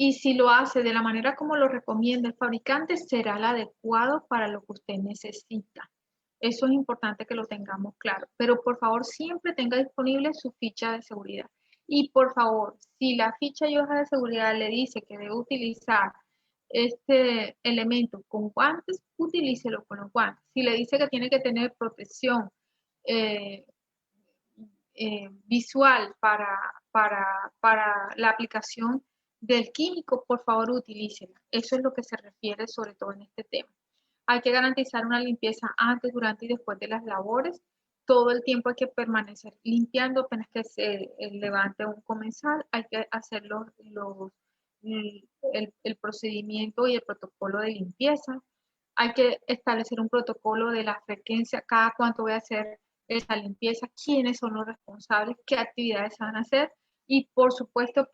[SPEAKER 3] y si lo hace de la manera como lo recomienda el fabricante, será el adecuado para lo que usted necesita. Eso es importante que lo tengamos claro. Pero por favor, siempre tenga disponible su ficha de seguridad. Y por favor, si la ficha y hoja de seguridad le dice que debe utilizar este elemento con guantes, utilícelo con los guantes. Si le dice que tiene que tener protección visual para la aplicación del químico, por favor utilícela. Eso es lo que se refiere sobre todo en este tema. Hay que garantizar una limpieza antes, durante y después de las labores. Todo el tiempo hay que permanecer limpiando apenas que se levante un comensal. Hay que hacer el procedimiento y el protocolo de limpieza. Hay que establecer un protocolo de la frecuencia, cada cuánto voy a hacer esa limpieza, quiénes son los responsables, qué actividades se van a hacer y por supuesto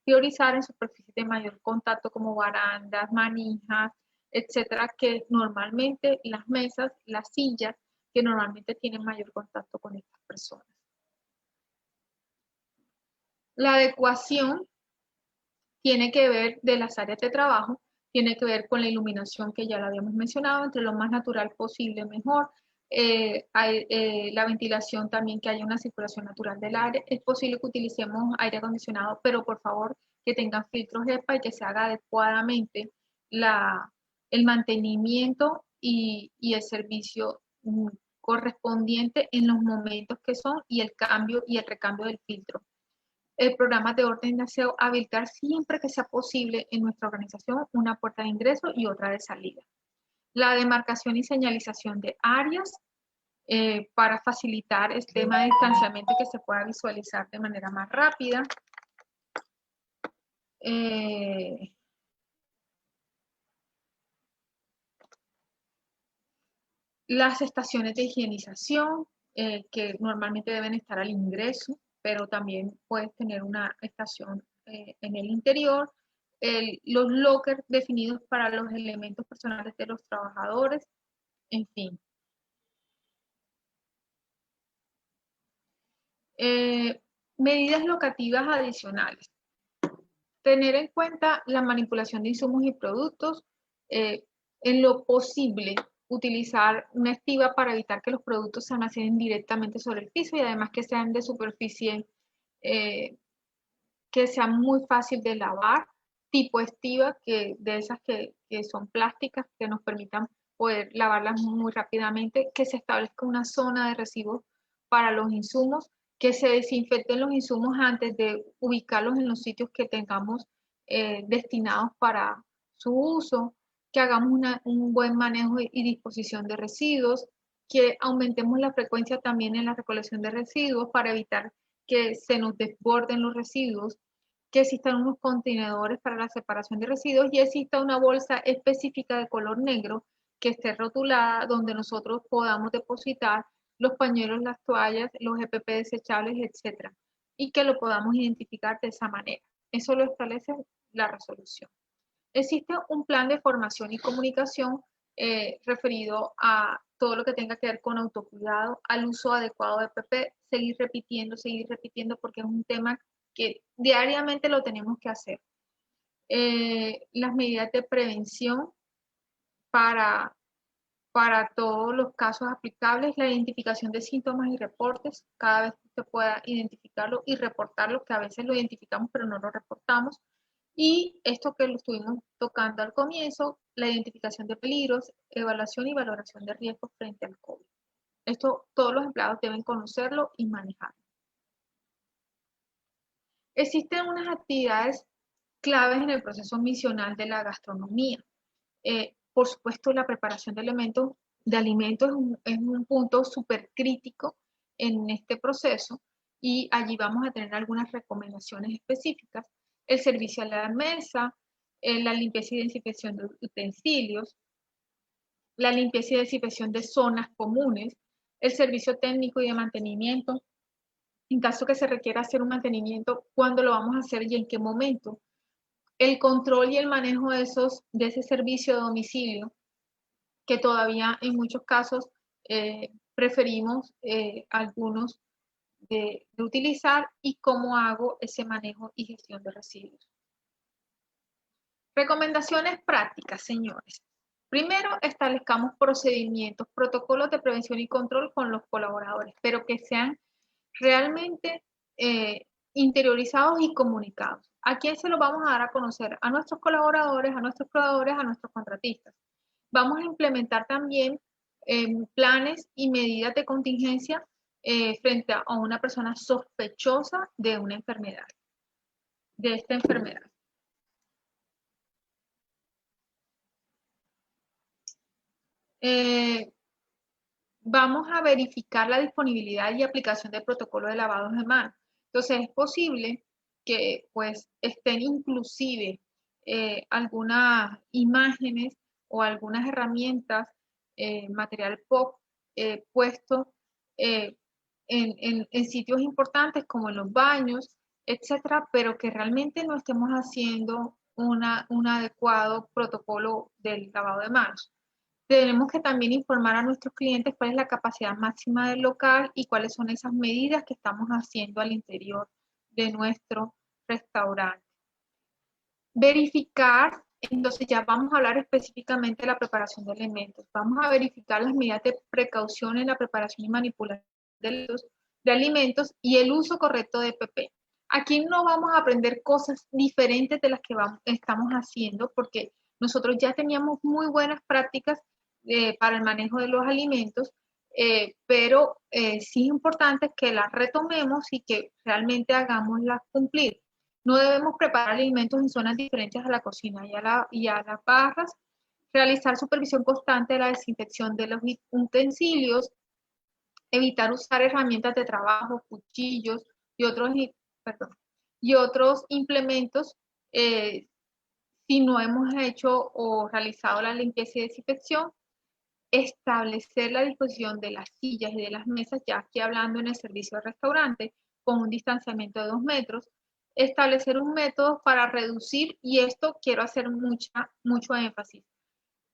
[SPEAKER 3] priorizar en superficies de mayor contacto como barandas, manijas, etcétera, que normalmente las mesas, las sillas, que normalmente tienen mayor contacto con estas personas. La adecuación tiene que ver de las áreas de trabajo, tiene que ver con la iluminación que ya lo habíamos mencionado, entre lo más natural posible mejor. La ventilación también, que haya una circulación natural del aire. Es posible que utilicemos aire acondicionado, pero por favor que tengan filtros HEPA y que se haga adecuadamente el mantenimiento y el servicio correspondiente en los momentos que son, y el cambio y el recambio del filtro. El programa de orden de aseo, habilitar siempre que sea posible en nuestra organización una puerta de ingreso y otra de salida. La demarcación y señalización de áreas para facilitar el tema de distanciamiento y que se pueda visualizar de manera más rápida. Las estaciones de higienización, que normalmente deben estar al ingreso, pero también puedes tener una estación en el interior. Los lockers definidos para los elementos personales de los trabajadores, en fin. Medidas locativas adicionales. Tener en cuenta la manipulación de insumos y productos, en lo posible utilizar una estiva para evitar que los productos se almacenen directamente sobre el piso, y además que sean de superficie que sea muy fácil de lavar, tipo estiva, de esas que son plásticas, que nos permitan poder lavarlas muy rápidamente, que se establezca una zona de residuos para los insumos, que se desinfecten los insumos antes de ubicarlos en los sitios que tengamos destinados para su uso, que hagamos un buen manejo y disposición de residuos, que aumentemos la frecuencia también en la recolección de residuos para evitar que se nos desborden los residuos, que existan unos contenedores para la separación de residuos y exista una bolsa específica de color negro que esté rotulada, donde nosotros podamos depositar los pañuelos, las toallas, los EPP desechables, etc. Y que lo podamos identificar de esa manera. Eso lo establece la resolución. Existe un plan de formación y comunicación referido a todo lo que tenga que ver con autocuidado, al uso adecuado de EPP, seguir repitiendo, porque es un tema que diariamente lo tenemos que hacer. Las medidas de prevención para todos los casos aplicables, la identificación de síntomas y reportes, cada vez que usted pueda identificarlo y reportarlo, que a veces lo identificamos pero no lo reportamos. Y esto que lo estuvimos tocando al comienzo, la identificación de peligros, evaluación y valoración de riesgos frente al COVID. Esto todos los empleados deben conocerlo y manejarlo. Existen unas actividades claves en el proceso misional de la gastronomía. Por supuesto, la preparación de alimentos es un punto súper crítico en este proceso, y allí vamos a tener algunas recomendaciones específicas. El servicio a la mesa, la limpieza y desinfección de utensilios, la limpieza y desinfección de zonas comunes, el servicio técnico y de mantenimiento. En caso que se requiera hacer un mantenimiento, ¿cuándo lo vamos a hacer y en qué momento? El control y el manejo de ese servicio de domicilio, que todavía en muchos casos preferimos algunos de utilizar, y cómo hago ese manejo y gestión de residuos. Recomendaciones prácticas, señores. Primero, establezcamos procedimientos, protocolos de prevención y control con los colaboradores, pero que sean realmente interiorizados y comunicados. ¿A quién se los vamos a dar a conocer? A nuestros colaboradores, a nuestros proveedores, a nuestros contratistas. Vamos a implementar también planes y medidas de contingencia frente a una persona sospechosa de una enfermedad, de esta enfermedad. Vamos a verificar la disponibilidad y aplicación del protocolo de lavado de manos. Entonces, es posible que pues estén inclusive algunas imágenes o algunas herramientas, material POC, puesto en sitios importantes como en los baños, etcétera, pero que realmente no estemos haciendo un adecuado protocolo del lavado de manos. Tenemos que también informar a nuestros clientes cuál es la capacidad máxima del local y cuáles son esas medidas que estamos haciendo al interior de nuestro restaurante. Verificar, entonces ya vamos a hablar específicamente de la preparación de alimentos. Vamos a verificar las medidas de precaución en la preparación y manipulación de alimentos y el uso correcto de PP. Aquí no vamos a aprender cosas diferentes de las que estamos haciendo, porque nosotros ya teníamos muy buenas prácticas para el manejo de los alimentos, pero sí es importante que las retomemos y que realmente hagámoslas cumplir. No debemos preparar alimentos en zonas diferentes a la cocina y a las barras, realizar supervisión constante de la desinfección de los utensilios, evitar usar herramientas de trabajo, cuchillos y otros implementos si no hemos hecho o realizado la limpieza y desinfección, establecer la disposición de las sillas y de las mesas, ya aquí hablando en el servicio de restaurante, con un distanciamiento de 2 metros, establecer un método para reducir, y esto quiero hacer mucho énfasis,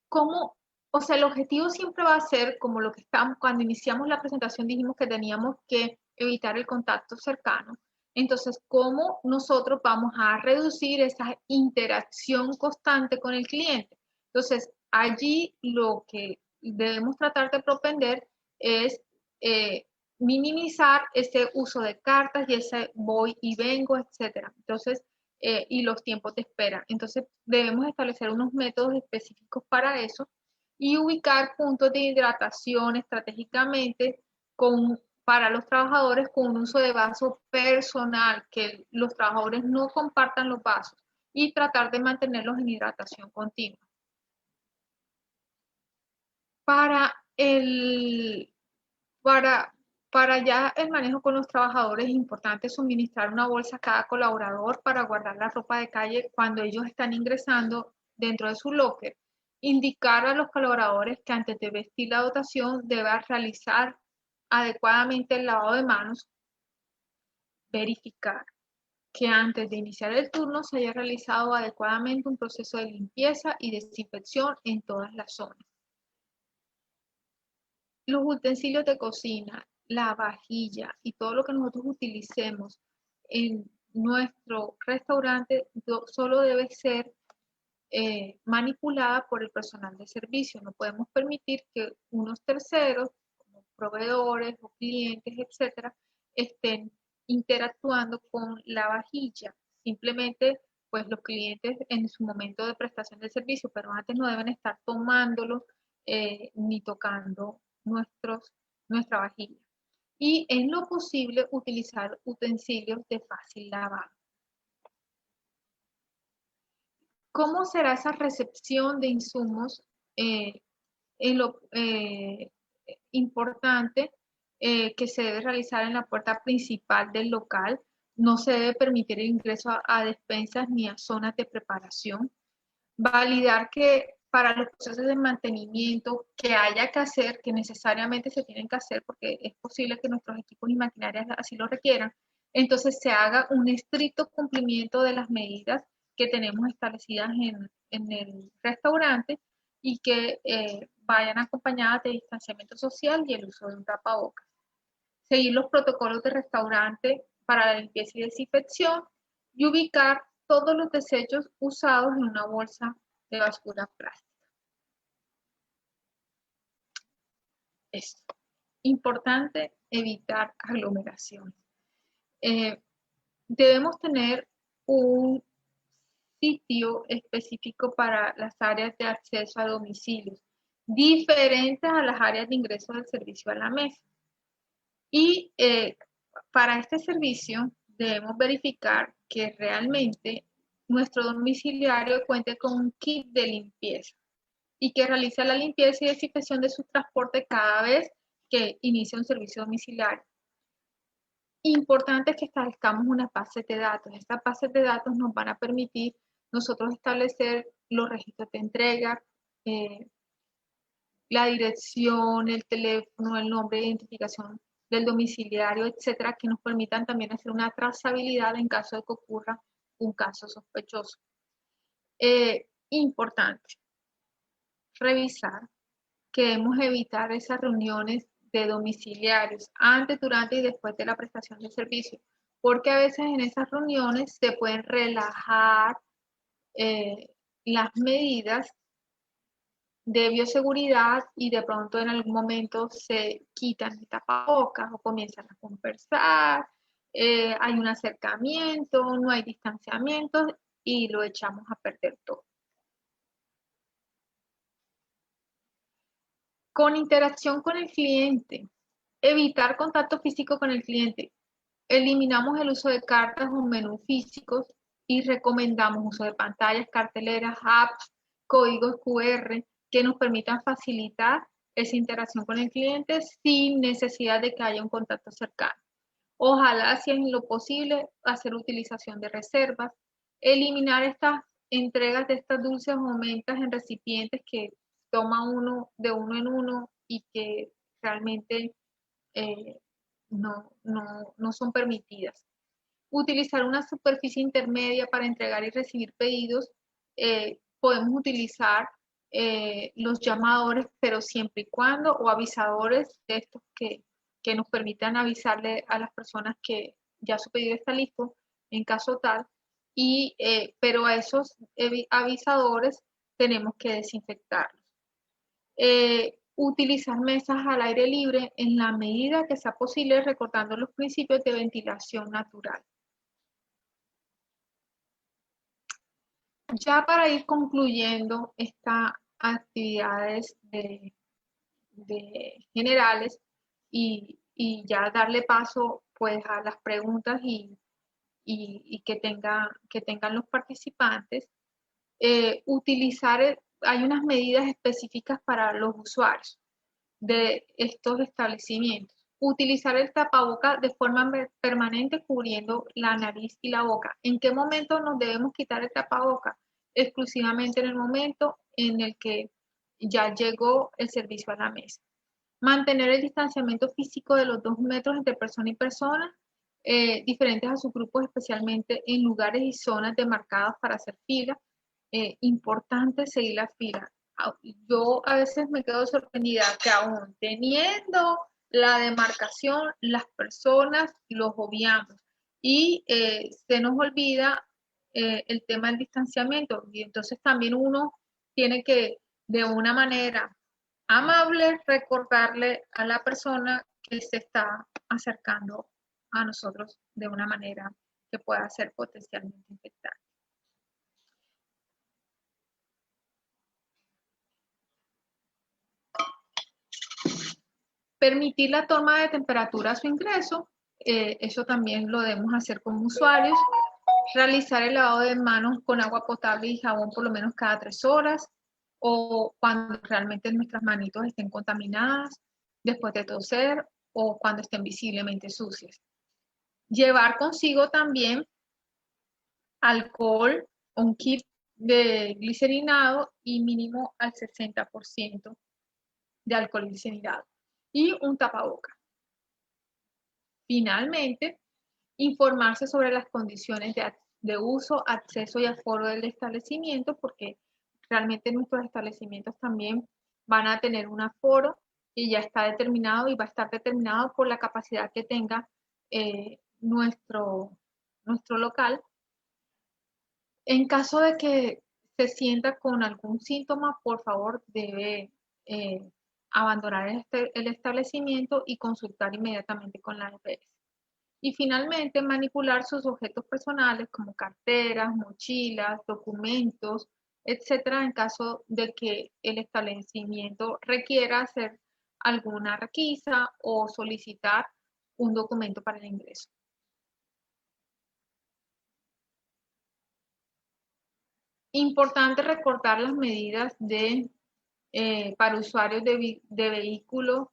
[SPEAKER 3] cómo, o sea, el objetivo siempre va a ser, como lo que estamos, cuando iniciamos la presentación dijimos que teníamos que evitar el contacto cercano. Entonces, ¿cómo nosotros vamos a reducir esa interacción constante con el cliente? Entonces, allí lo que debemos tratar de propender es minimizar ese uso de cartas y ese voy y vengo, etcétera. Entonces, y los tiempos de espera. Entonces, debemos establecer unos métodos específicos para eso y ubicar puntos de hidratación estratégicamente para los trabajadores con un uso de vaso personal, que los trabajadores no compartan los vasos y tratar de mantenerlos en hidratación continua. Para ya el manejo con los trabajadores es importante suministrar una bolsa a cada colaborador para guardar la ropa de calle cuando ellos están ingresando dentro de su locker. Indicar a los colaboradores que antes de vestir la dotación debe realizar adecuadamente el lavado de manos. Verificar que antes de iniciar el turno se haya realizado adecuadamente un proceso de limpieza y desinfección en todas las zonas. Los utensilios de cocina, la vajilla y todo lo que nosotros utilicemos en nuestro restaurante solo debe ser manipulada por el personal de servicio. No podemos permitir que unos terceros, como proveedores o clientes, etcétera, estén interactuando con la vajilla. Simplemente, pues los clientes en su momento de prestación de servicio, pero antes no deben estar tomándolo ni tocando nuestra vajilla. Y en lo posible utilizar utensilios de fácil lavado. ¿Cómo será esa recepción de insumos? En lo importante que se debe realizar en la puerta principal del local. No se debe permitir el ingreso a despensas ni a zonas de preparación. Validar que para los procesos de mantenimiento que haya que hacer, que necesariamente se tienen que hacer porque es posible que nuestros equipos y maquinarias así lo requieran, entonces se haga un estricto cumplimiento de las medidas que tenemos establecidas en el restaurante y que vayan acompañadas de distanciamiento social y el uso de un tapabocas. Seguir los protocolos de restaurante para la limpieza y desinfección y ubicar todos los desechos usados en una bolsa de basura plástica. Es importante evitar aglomeraciones. Debemos tener un sitio específico para las áreas de acceso a domicilios, diferentes a las áreas de ingreso del servicio a la mesa. Y para este servicio debemos verificar que realmente nuestro domiciliario cuente con un kit de limpieza y que realice la limpieza y desinfección de su transporte cada vez que inicia un servicio domiciliario. Importante que establezcamos unas bases de datos. Estas bases de datos nos van a permitir nosotros establecer los registros de entrega, la dirección, el teléfono, el nombre de identificación del domiciliario, etcétera, que nos permitan también hacer una trazabilidad en caso de que ocurra un caso sospechoso. Importante revisar que debemos evitar esas reuniones de domiciliarios antes, durante y después de la prestación de servicio, porque a veces en esas reuniones se pueden relajar las medidas de bioseguridad y de pronto en algún momento se quitan el tapabocas o comienzan a conversar, hay un acercamiento, no hay distanciamiento y lo echamos a perder todo. Con interacción con el cliente, evitar contacto físico con el cliente. Eliminamos el uso de cartas o menús físicos y recomendamos uso de pantallas, carteleras, apps, códigos QR que nos permitan facilitar esa interacción con el cliente sin necesidad de que haya un contacto cercano. Ojalá, si es lo posible, hacer utilización de reservas, eliminar estas entregas de estas dulces o mentas en recipientes que toma uno de uno en uno y que realmente no son permitidas. Utilizar una superficie intermedia para entregar y recibir pedidos. Podemos utilizar los llamadores, pero siempre y cuando, o avisadores de estos que nos permitan avisarle a las personas que ya su pedido está listo, en caso tal, pero a esos avisadores tenemos que desinfectarlos. Utilizar mesas al aire libre en la medida que sea posible, recordando los principios de ventilación natural. Ya para ir concluyendo estas actividades generales y ya darle paso pues a las preguntas y que tengan los participantes, hay unas medidas específicas para los usuarios de estos establecimientos. Utilizar el tapaboca de forma permanente cubriendo la nariz y la boca. ¿En qué momento nos debemos quitar el tapaboca? Exclusivamente en el momento en el que ya llegó el servicio a la mesa. Mantener el distanciamiento físico de los 2 metros entre persona y persona, diferentes a sus grupos, especialmente en lugares y zonas demarcadas para hacer fila. Importante seguir la fila. Yo a veces me quedo sorprendida que aún teniendo la demarcación, las personas los obviamos y se nos olvida el tema del distanciamiento, y entonces también uno tiene que de una manera amable recordarle a la persona que se está acercando a nosotros de una manera que pueda ser potencialmente infectada. Permitir la toma de temperatura a su ingreso, eso también lo debemos hacer como usuarios. Realizar el lavado de manos con agua potable y jabón por lo menos cada 3 horas o cuando realmente nuestras manitos estén contaminadas, después de toser o cuando estén visiblemente sucias. Llevar consigo también alcohol, un kit de glicerinado y mínimo al 60% de alcohol glicerinado y un tapaboca. Finalmente, informarse sobre las condiciones de uso, acceso y aforo del establecimiento, porque realmente nuestros establecimientos también van a tener un aforo y ya está determinado y va a estar determinado por la capacidad que tenga nuestro local. En caso de que se sienta con algún síntoma, por favor, debe abandonar el establecimiento y consultar inmediatamente con la EPS. Y finalmente, manipular sus objetos personales como carteras, mochilas, documentos, etcétera, en caso de que el establecimiento requiera hacer alguna requisa o solicitar un documento para el ingreso. Importante recordar las medidas para usuarios de vehículos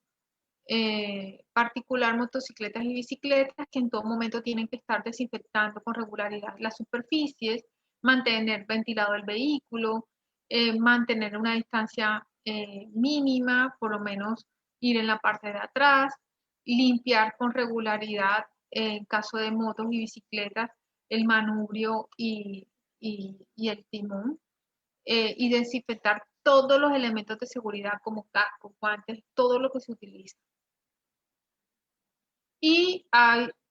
[SPEAKER 3] particular, motocicletas y bicicletas, que en todo momento tienen que estar desinfectando con regularidad las superficies, mantener ventilado el vehículo, mantener una distancia mínima, por lo menos ir en la parte de atrás, limpiar con regularidad en caso de motos y bicicletas el manubrio y el timón, y desinfectar todos los elementos de seguridad como cascos, guantes, todo lo que se utiliza. Y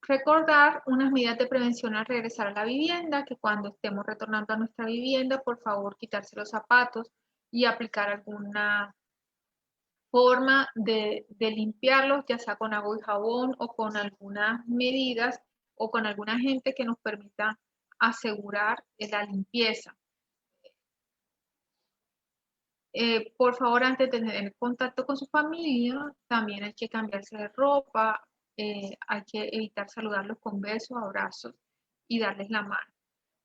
[SPEAKER 3] Recordar unas medidas de prevención al regresar a la vivienda, que cuando estemos retornando a nuestra vivienda, por favor, quitarse los zapatos y aplicar alguna forma de limpiarlos, ya sea con agua y jabón o con algunas medidas o con algún agente que nos permita asegurar la limpieza. Por favor, antes de tener contacto con su familia, también hay que cambiarse de ropa, hay que evitar saludarlos con besos, abrazos y darles la mano.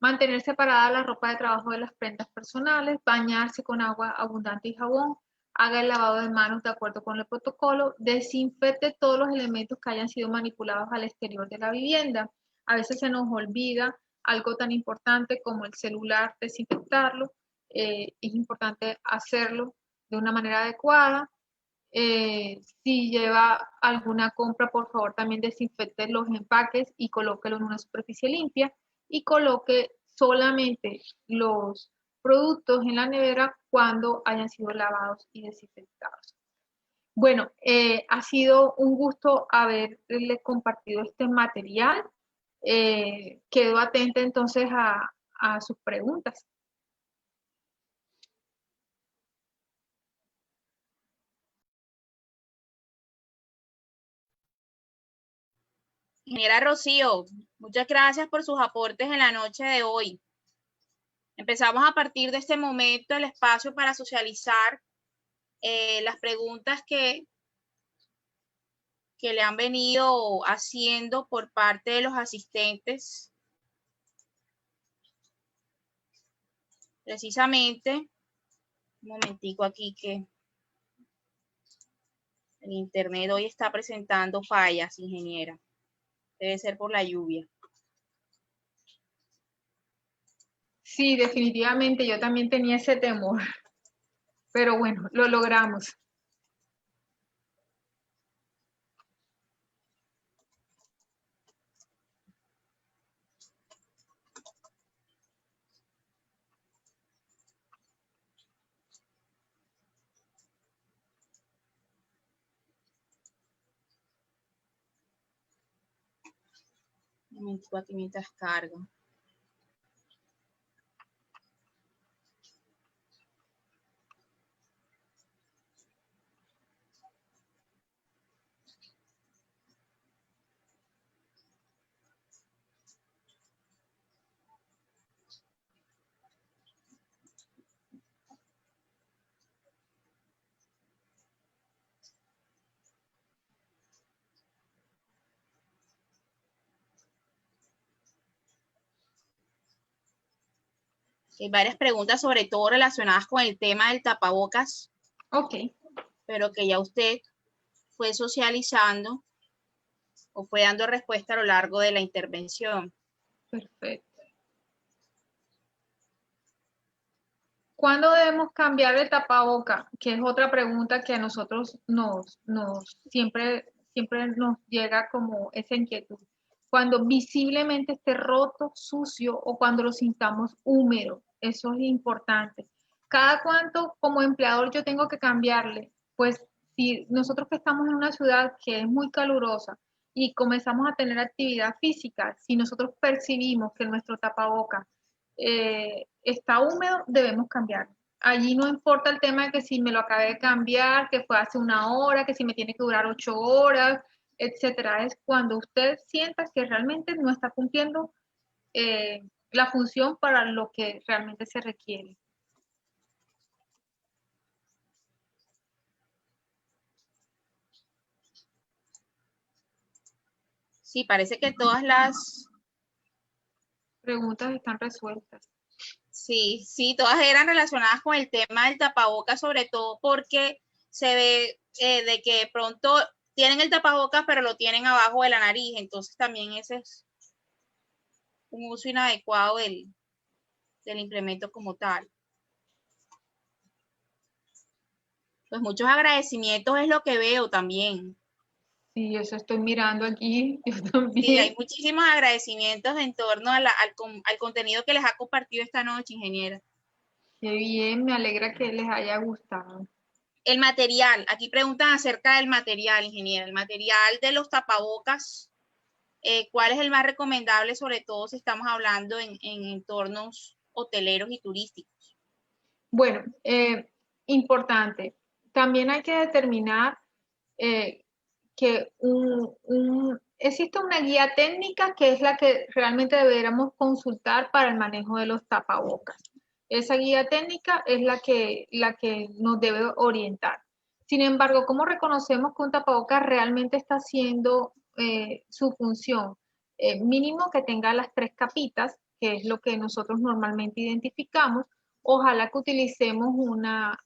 [SPEAKER 3] Mantener separada la ropa de trabajo de las prendas personales, bañarse con agua abundante y jabón, haga el lavado de manos de acuerdo con el protocolo, desinfecte todos los elementos que hayan sido manipulados al exterior de la vivienda. A veces se nos olvida algo tan importante como el celular, desinfectarlo. Es importante hacerlo de una manera adecuada. Si lleva alguna compra, por favor, también desinfecte los empaques y colóquelo en una superficie limpia y coloque solamente los productos en la nevera cuando hayan sido lavados y desinfectados. Bueno, ha sido un gusto haberle compartido este material. Quedo atenta entonces a sus preguntas.
[SPEAKER 1] Ingeniera Rocío, muchas gracias por sus aportes en la noche de hoy. Empezamos a partir de este momento el espacio para socializar las preguntas que le han venido haciendo por parte de los asistentes. Precisamente, un momentico aquí que el internet hoy está presentando fallas, ingeniera. Debe ser por la lluvia.
[SPEAKER 3] Sí, definitivamente, yo también tenía ese temor, pero bueno, lo logramos.
[SPEAKER 1] Un momentico aquí mientras cargo. Hay varias preguntas, sobre todo relacionadas con el tema del tapabocas.
[SPEAKER 3] Ok.
[SPEAKER 1] Pero que ya usted fue socializando o fue dando respuesta a lo largo de la intervención.
[SPEAKER 3] Perfecto. ¿Cuándo debemos cambiar el tapaboca? Que es otra pregunta que a nosotros siempre nos llega como esa inquietud. Cuando visiblemente esté roto, sucio o cuando lo sintamos húmedo. Eso es importante. ¿Cada cuánto como empleador yo tengo que cambiarle? Pues si nosotros que estamos en una ciudad que es muy calurosa y comenzamos a tener actividad física, si nosotros percibimos que nuestro tapaboca está húmedo, debemos cambiar. Allí no importa el tema de que si me lo acabé de cambiar, que fue hace una hora, que si me tiene que durar 8 horas, etcétera. Es cuando usted sienta que realmente no está cumpliendo la función para lo que realmente se requiere.
[SPEAKER 1] Sí, parece que todas las
[SPEAKER 3] preguntas están resueltas.
[SPEAKER 1] Sí, todas eran relacionadas con el tema del tapabocas, sobre todo porque se ve de que de pronto tienen el tapabocas, pero lo tienen abajo de la nariz, entonces también ese es un uso inadecuado del implemento como tal. Pues muchos agradecimientos es lo que veo también.
[SPEAKER 3] Sí, eso estoy mirando aquí, yo también.
[SPEAKER 1] Sí, hay muchísimos agradecimientos en torno al contenido que les ha compartido esta noche, ingeniera.
[SPEAKER 3] Qué bien, me alegra que les haya gustado.
[SPEAKER 1] El material, aquí preguntan acerca del material, ingeniera. El material de los tapabocas ¿Cuál es el más recomendable, sobre todo si estamos hablando en entornos hoteleros y turísticos?
[SPEAKER 3] Bueno, importante. También hay que determinar que existe una guía técnica que es la que realmente deberíamos consultar para el manejo de los tapabocas. Esa guía técnica es la que nos debe orientar. Sin embargo, ¿cómo reconocemos que un tapabocas realmente está haciendo su función? Mínimo que tenga las 3 capitas, que es lo que nosotros normalmente identificamos. Ojalá que utilicemos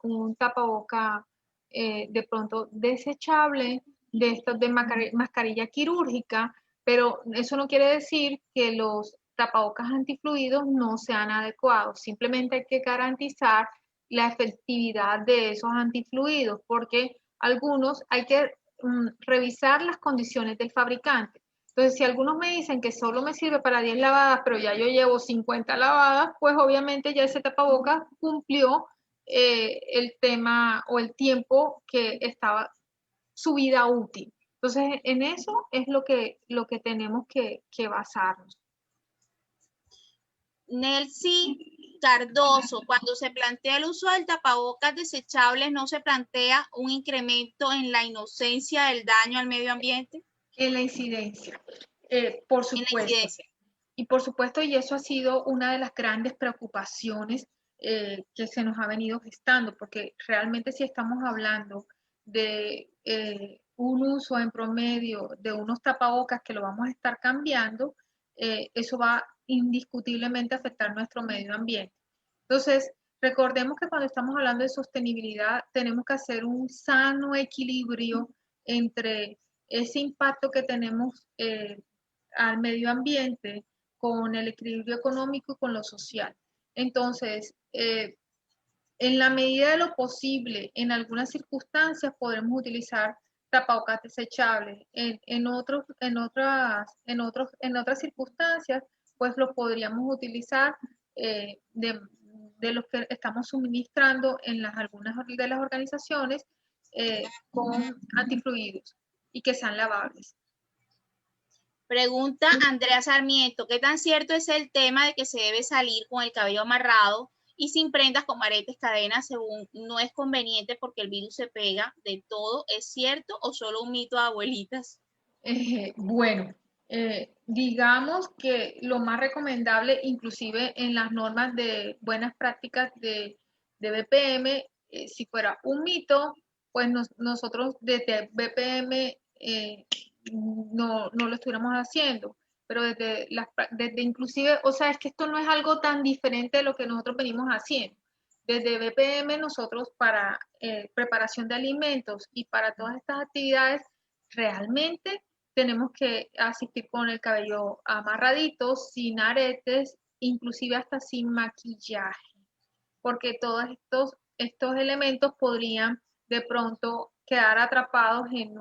[SPEAKER 3] un tapaboca de pronto desechable, de estos de mascarilla quirúrgica, pero eso no quiere decir que los tapabocas antifluidos no sean adecuados. Simplemente hay que garantizar la efectividad de esos antifluidos, porque algunos hay que revisar las condiciones del fabricante. Entonces, si algunos me dicen que solo me sirve para 10 lavadas, pero ya yo llevo 50 lavadas, pues obviamente ya ese tapabocas cumplió el tema o el tiempo que estaba su vida útil. Entonces, en eso es lo que tenemos que basarnos.
[SPEAKER 1] Nelcy Cardoso, cuando se plantea el uso del tapabocas desechables, ¿no se plantea un incremento en la inocencia del daño al medio ambiente?
[SPEAKER 3] En la incidencia, por supuesto.
[SPEAKER 1] En la incidencia.
[SPEAKER 3] Y por supuesto, y eso ha sido una de las grandes preocupaciones que se nos ha venido gestando, porque realmente si estamos hablando de un uso en promedio de unos tapabocas que lo vamos a estar cambiando, eso va indiscutiblemente a afectar nuestro medio ambiente. Entonces, recordemos que cuando estamos hablando de sostenibilidad, tenemos que hacer un sano equilibrio entre ese impacto que tenemos al medio ambiente con el equilibrio económico y con lo social. Entonces, en la medida de lo posible, en algunas circunstancias podremos utilizar tapabocas desechables. En otras circunstancias, pues los podríamos utilizar de los que estamos suministrando en algunas de las organizaciones con antifluidos y que sean lavables.
[SPEAKER 1] Pregunta Andrea Sarmiento, ¿qué tan cierto es el tema de que se debe salir con el cabello amarrado y sin prendas como aretes, cadenas, según no es conveniente porque el virus se pega de todo? ¿Es cierto o solo un mito de abuelitas?
[SPEAKER 3] Bueno, digamos que lo más recomendable, inclusive en las normas de buenas prácticas de BPM, si fuera un mito, pues nosotros desde BPM no lo estuviéramos haciendo, pero desde inclusive, o sea, es que esto no es algo tan diferente de lo que nosotros venimos haciendo. Desde BPM nosotros para preparación de alimentos y para todas estas actividades, realmente tenemos que asistir con el cabello amarradito, sin aretes, inclusive hasta sin maquillaje, porque todos estos elementos podrían de pronto quedar atrapados en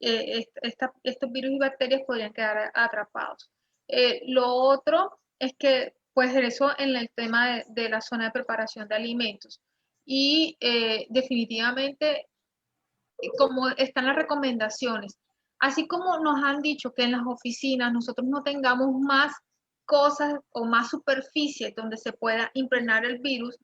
[SPEAKER 3] estos virus y bacterias podrían quedar atrapados. Lo otro es que, pues eso en el tema de la zona de preparación de alimentos. Y definitivamente, como están las recomendaciones, así como nos han dicho que en las oficinas nosotros no tengamos más cosas o más superficie donde se pueda impregnar el virus,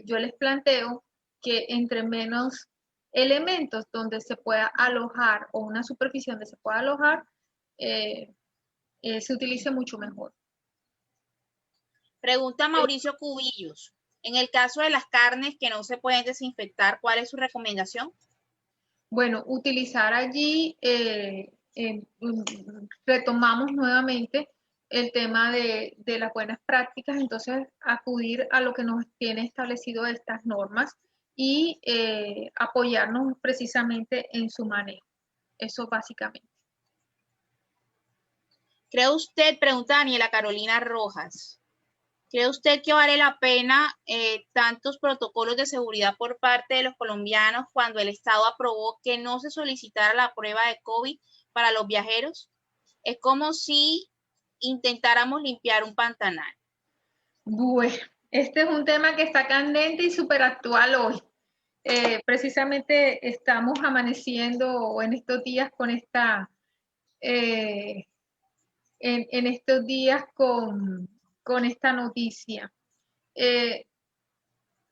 [SPEAKER 3] yo les planteo que entre menos elementos donde se pueda alojar o una superficie donde se pueda alojar, se utilice mucho mejor.
[SPEAKER 1] Pregunta Mauricio Cubillos, en el caso de las carnes que no se pueden desinfectar, ¿cuál es su recomendación?
[SPEAKER 3] Bueno, utilizar allí, retomamos nuevamente el tema de las buenas prácticas, entonces acudir a lo que nos tiene establecido estas normas y apoyarnos precisamente en su manejo. Eso básicamente.
[SPEAKER 1] ¿Cree usted, pregunta Daniela Carolina Rojas, ¿cree usted que vale la pena tantos protocolos de seguridad por parte de los colombianos cuando el Estado aprobó que no se solicitara la prueba de COVID para los viajeros? Es como si intentáramos limpiar un pantanal.
[SPEAKER 3] Bueno, este es un tema que está candente y súper actual hoy. Precisamente estamos amaneciendo en estos días con en estos días con esta noticia.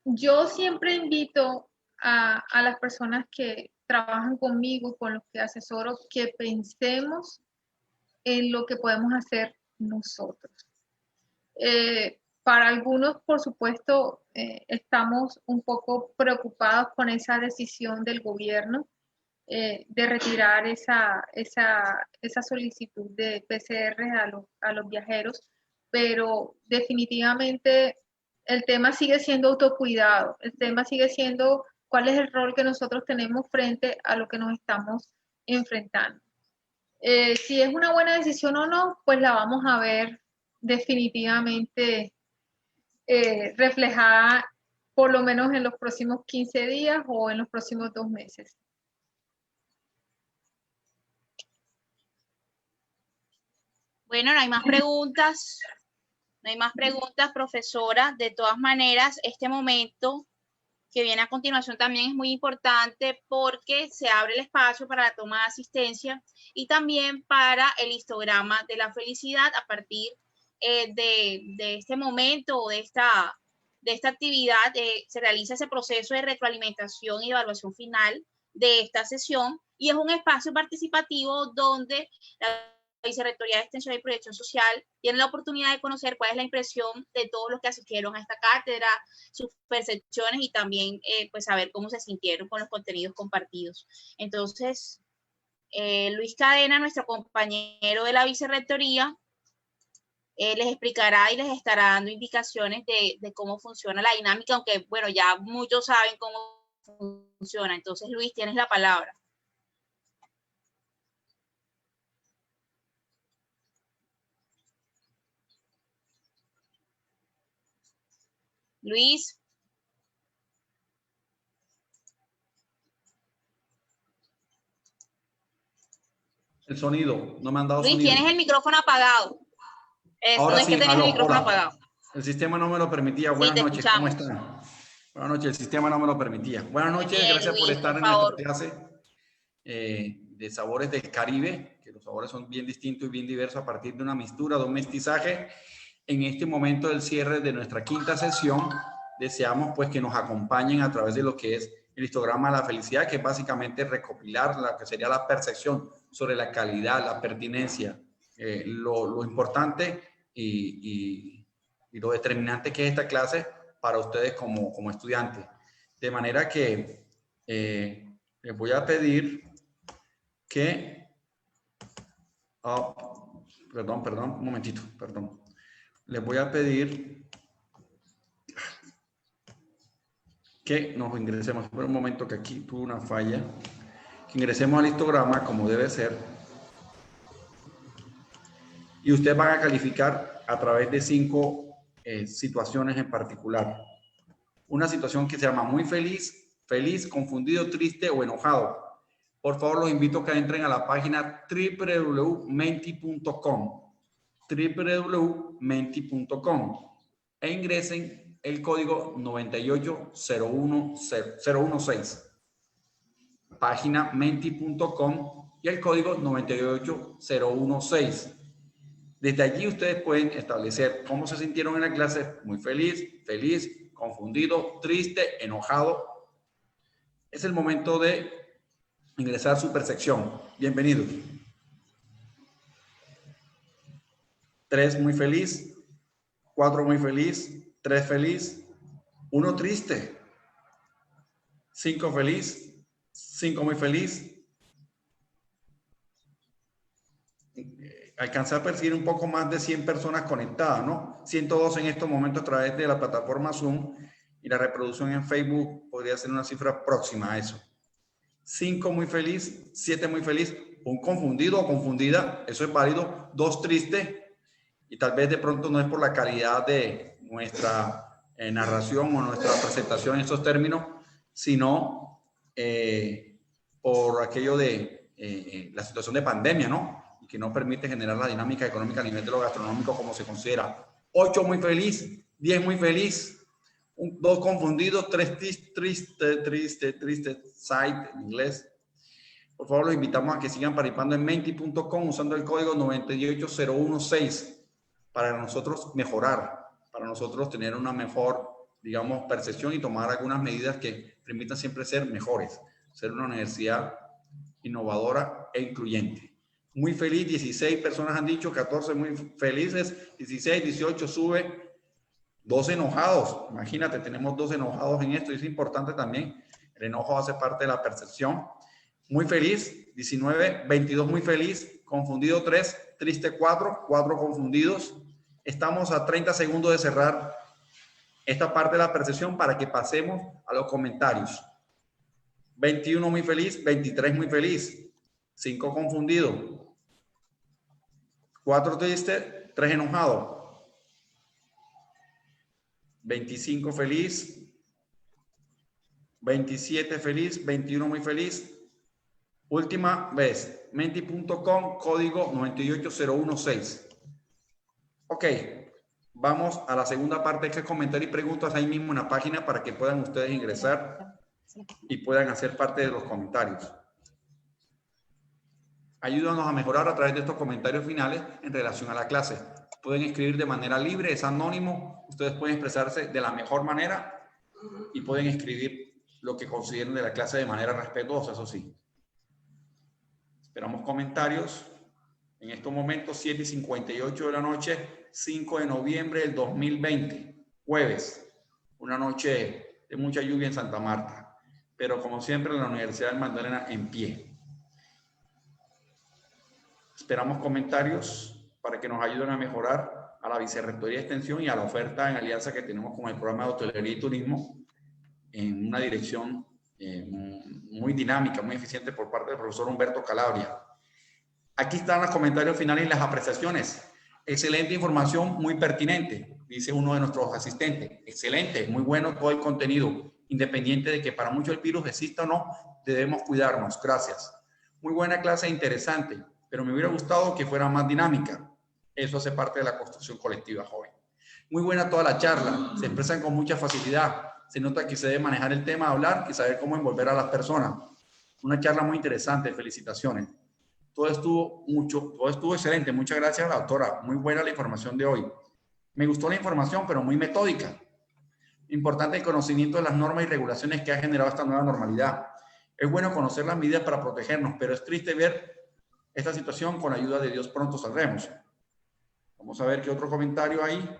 [SPEAKER 3] Yo siempre invito a las personas que trabajan conmigo, con los que asesoro, que pensemos en lo que podemos hacer nosotros. Para algunos, por supuesto, estamos un poco preocupados con esa decisión del gobierno de retirar esa solicitud de PCR a los viajeros, pero definitivamente el tema sigue siendo autocuidado, el tema sigue siendo cuál es el rol que nosotros tenemos frente a lo que nos estamos enfrentando. Si es una buena decisión o no, pues la vamos a ver definitivamente reflejada por lo menos en los próximos 15 días o en los próximos 2 meses.
[SPEAKER 1] Bueno, no hay más preguntas. No hay más preguntas, profesora. De todas maneras, este momento que viene a continuación también es muy importante porque se abre el espacio para la toma de asistencia y también para el histograma de la felicidad. A partir de este momento o de esta actividad se realiza ese proceso de retroalimentación y evaluación final de esta sesión y es un espacio participativo donde la Vicerrectoría de Extensión y Proyección Social tiene la oportunidad de conocer cuál es la impresión de todos los que asistieron a esta cátedra, sus percepciones y también pues saber cómo se sintieron con los contenidos compartidos. Entonces, Luis Cadena, nuestro compañero de la Vicerrectoría, les explicará y les estará dando indicaciones de cómo funciona la dinámica, aunque bueno, ya muchos saben cómo funciona. Entonces, Luis, tienes la palabra. Luis.
[SPEAKER 4] El sonido, no me han dado
[SPEAKER 1] Luis,
[SPEAKER 4] sonido.
[SPEAKER 1] tienes el micrófono apagado.
[SPEAKER 4] Ahora
[SPEAKER 1] no
[SPEAKER 4] sí,
[SPEAKER 1] es que tenés el micrófono apagado.
[SPEAKER 4] El sistema no me lo permitía. Buenas noches, ¿cómo están? Buenas noches, el sistema no me lo permitía. Buenas noches,
[SPEAKER 1] bien,
[SPEAKER 4] gracias
[SPEAKER 1] Luis,
[SPEAKER 4] por estar
[SPEAKER 1] por
[SPEAKER 4] en
[SPEAKER 1] favor.
[SPEAKER 4] esta clase de sabores del Caribe, que los sabores son bien distintos y bien diversos a partir de una mixtura, de un mestizaje. En este momento del cierre de nuestra quinta sesión, deseamos pues que nos acompañen a través de lo que es el histograma de la felicidad, que es básicamente recopilar lo que sería la percepción sobre la calidad, la pertinencia, lo importante y lo determinante que es esta clase para ustedes como estudiantes. De manera que les voy a pedir que... perdón, un momentito, perdón. Les voy a pedir que nos ingresemos, por un momento que aquí tuve una falla, que ingresemos al histograma como debe ser y ustedes van a calificar a través de 5 situaciones en particular. Una situación que se llama muy feliz, confundido, triste o enojado. Por favor, los invito a que entren a la página www.menti.com e ingresen el código 98016. Página menti.com y el código 98016. Desde allí ustedes pueden establecer cómo se sintieron en la clase, muy feliz, confundido, triste, enojado. Es el momento de ingresar su percepción. Bienvenidos. 3 muy feliz, 4 muy feliz, 3 feliz, 1 triste, 5 feliz, 5 muy feliz. Alcancé a percibir un poco más de 100 personas conectadas, ¿no? 102 en estos momentos a través de la plataforma Zoom y la reproducción en Facebook podría ser una cifra próxima a eso. 5 muy feliz, 7 muy feliz, un confundido o confundida, eso es válido, 2 triste y tal vez de pronto no es por la calidad de nuestra narración o nuestra presentación en estos términos, sino por aquello de la situación de pandemia, ¿no? Y que no permite generar la dinámica económica a nivel de lo gastronómico como se considera. 8 muy feliz, 10 muy feliz, 2 confundidos, 3 triste, side en inglés, Por favor, los invitamos a que sigan participando en menti.com usando el código 98016 para nosotros mejorar, para nosotros tener una mejor, digamos, percepción y tomar algunas medidas que permitan siempre ser mejores, ser una universidad innovadora e incluyente. Muy feliz, 16 personas han dicho, 14 muy felices, 16, 18 sube, 2 enojados. Imagínate, tenemos 2 enojados en esto y es importante también. El enojo hace parte de la percepción. Muy feliz, 19, 22 muy feliz, confundido 3, triste 4, 4 confundidos. Estamos a 30 segundos de cerrar esta parte de la percepción para que pasemos a los comentarios. 21 muy feliz, 23 muy feliz, 5 confundido, 4 triste, 3 enojado, 25 feliz, 27 feliz, 21 muy feliz. Última vez, menti.com, código 98016. Ok, vamos a la segunda parte, que es comentar y preguntas ahí mismo en la página para que puedan ustedes ingresar y puedan hacer parte de los comentarios. Ayúdanos a mejorar a través de estos comentarios finales en relación a la clase. Pueden escribir de manera libre, es anónimo, ustedes pueden expresarse de la mejor manera y pueden escribir lo que consideren de la clase de manera respetuosa, eso sí. Esperamos comentarios. En estos momentos, 7:58 de la noche, 5 de noviembre del 2020, jueves. Una noche de mucha lluvia en Santa Marta, pero como siempre la Universidad del Magdalena en pie. Esperamos comentarios para que nos ayuden a mejorar a la Vicerrectoría de Extensión y a la oferta en alianza que tenemos con el programa de Hotelería y Turismo en una dirección muy dinámica, muy eficiente por parte del profesor Humberto Calabria. Aquí están los comentarios finales y las apreciaciones. Excelente información, muy pertinente, dice uno de nuestros asistentes. Excelente, muy bueno todo el contenido, independiente de que para muchos el virus exista o no, debemos cuidarnos. Gracias. Muy buena clase, interesante, pero me hubiera gustado que fuera más dinámica. Eso hace parte de la construcción colectiva, joven. Muy buena toda la charla, se expresan con mucha facilidad. Se nota que se debe manejar el tema, hablar y saber cómo envolver a las personas. Una charla muy interesante, felicitaciones. Todo estuvo excelente. Muchas gracias, doctora. Muy buena la información de hoy. Me gustó la información, pero muy metódica. Importante el conocimiento de las normas y regulaciones que ha generado esta nueva normalidad. Es bueno conocer las medidas para protegernos, pero es triste ver esta situación. Con la ayuda de Dios pronto saldremos. Vamos a ver qué otro comentario hay.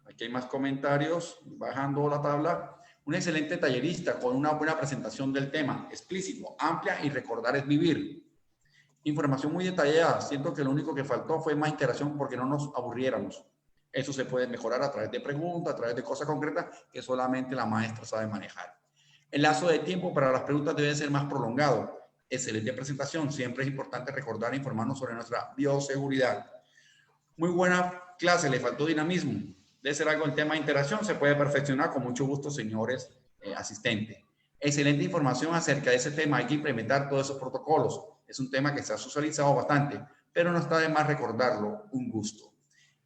[SPEAKER 4] Aquí hay más comentarios. Bajando la tabla. Un excelente tallerista con una buena presentación del tema. Explícito, amplia y recordar es vivir. Información muy detallada. Siento que lo único que faltó fue más interacción porque no nos aburriéramos. Eso se puede mejorar a través de preguntas, a través de cosas concretas que solamente la maestra sabe manejar. El lazo de tiempo para las preguntas debe ser más prolongado. Excelente presentación. Siempre es importante recordar e informarnos sobre nuestra bioseguridad. Muy buena clase. Le faltó dinamismo. Debe ser algo el tema de interacción. Se puede perfeccionar con mucho gusto, señores asistentes. Excelente información acerca de ese tema. Hay que implementar todos esos protocolos. Es un tema que se ha socializado bastante, pero no está de más recordarlo. Un gusto.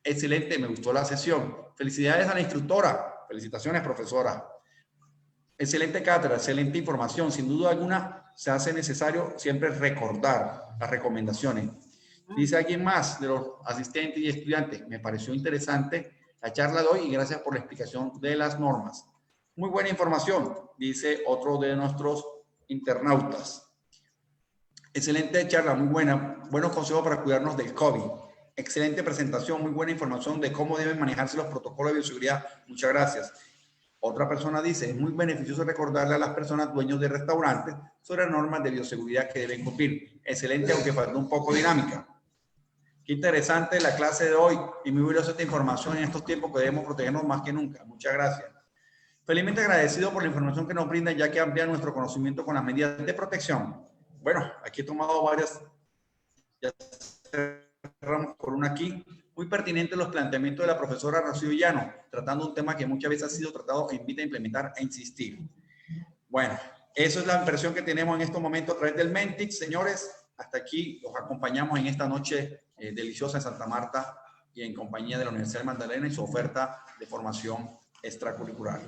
[SPEAKER 4] Excelente, me gustó la sesión. Felicidades a la instructora. Felicitaciones, profesora. Excelente cátedra, excelente información. Sin duda alguna, se hace necesario siempre recordar las recomendaciones. Dice alguien más de los asistentes y estudiantes. Me pareció interesante la charla de hoy y gracias por la explicación de las normas. Muy buena información, dice otro de nuestros internautas. Excelente charla, muy buena. Buenos consejos para cuidarnos del COVID. Excelente presentación, muy buena información de cómo deben manejarse los protocolos de bioseguridad. Muchas gracias. Otra persona dice, es muy beneficioso recordarle a las personas dueños de restaurantes sobre las normas de bioseguridad que deben cumplir. Excelente, aunque faltó un poco dinámica. Qué interesante la clase de hoy y muy valiosa esta información en estos tiempos que debemos protegernos más que nunca. Muchas gracias. Felizmente agradecido por la información que nos brinda, ya que amplía nuestro conocimiento con las medidas de protección. Bueno, aquí he tomado varias, ya cerramos por una aquí. Muy pertinente los planteamientos de la profesora Rocío Llano, tratando un tema que muchas veces ha sido tratado e invita a implementar e insistir. Bueno, eso es la impresión que tenemos en estos momentos a través del Mentix. Señores, hasta aquí los acompañamos en esta noche deliciosa en Santa Marta y en compañía de la Universidad de Magdalena y su oferta de formación extracurricular.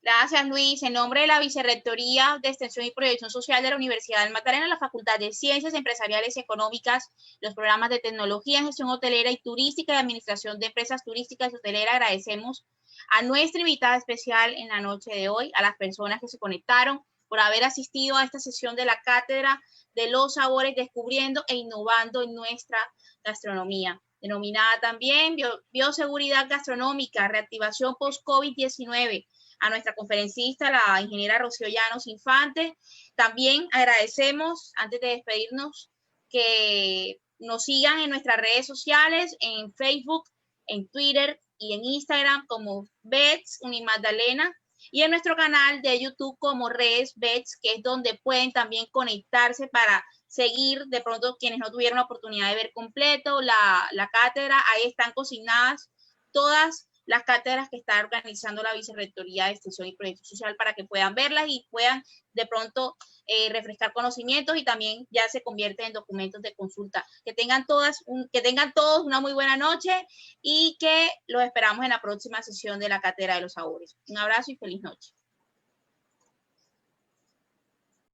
[SPEAKER 1] Gracias, Luis. En nombre de la Vicerrectoría de Extensión y Proyección Social de la Universidad del Magdalena, la Facultad de Ciencias Empresariales y Económicas, los programas de Tecnología, Gestión Hotelera y Turística y Administración de Empresas Turísticas y Hoteleras, agradecemos a nuestra invitada especial en la noche de hoy, a las personas que se conectaron por haber asistido a esta sesión de la Cátedra de los Sabores, descubriendo e innovando en nuestra gastronomía, denominada también Bioseguridad Gastronómica, Reactivación Post-COVID-19, a nuestra conferencista, la ingeniera Rocío Llanos Infante. También agradecemos, antes de despedirnos, que nos sigan en nuestras redes sociales, en Facebook, en Twitter y en Instagram como Bets Unimagdalena, y en nuestro canal de YouTube como Redes Bets, que es donde pueden también conectarse para seguir, de pronto quienes no tuvieron la oportunidad de ver completo la cátedra. Ahí están consignadas todas las cátedras que está organizando la Vicerrectoría de Extensión y Proyección Social para que puedan verlas y puedan de pronto refrescar conocimientos, y también ya se convierten en documentos de consulta. Que tengan todos una muy buena noche y que los esperamos en la próxima sesión de la Cátedra de los Sabores. Un abrazo y feliz noche.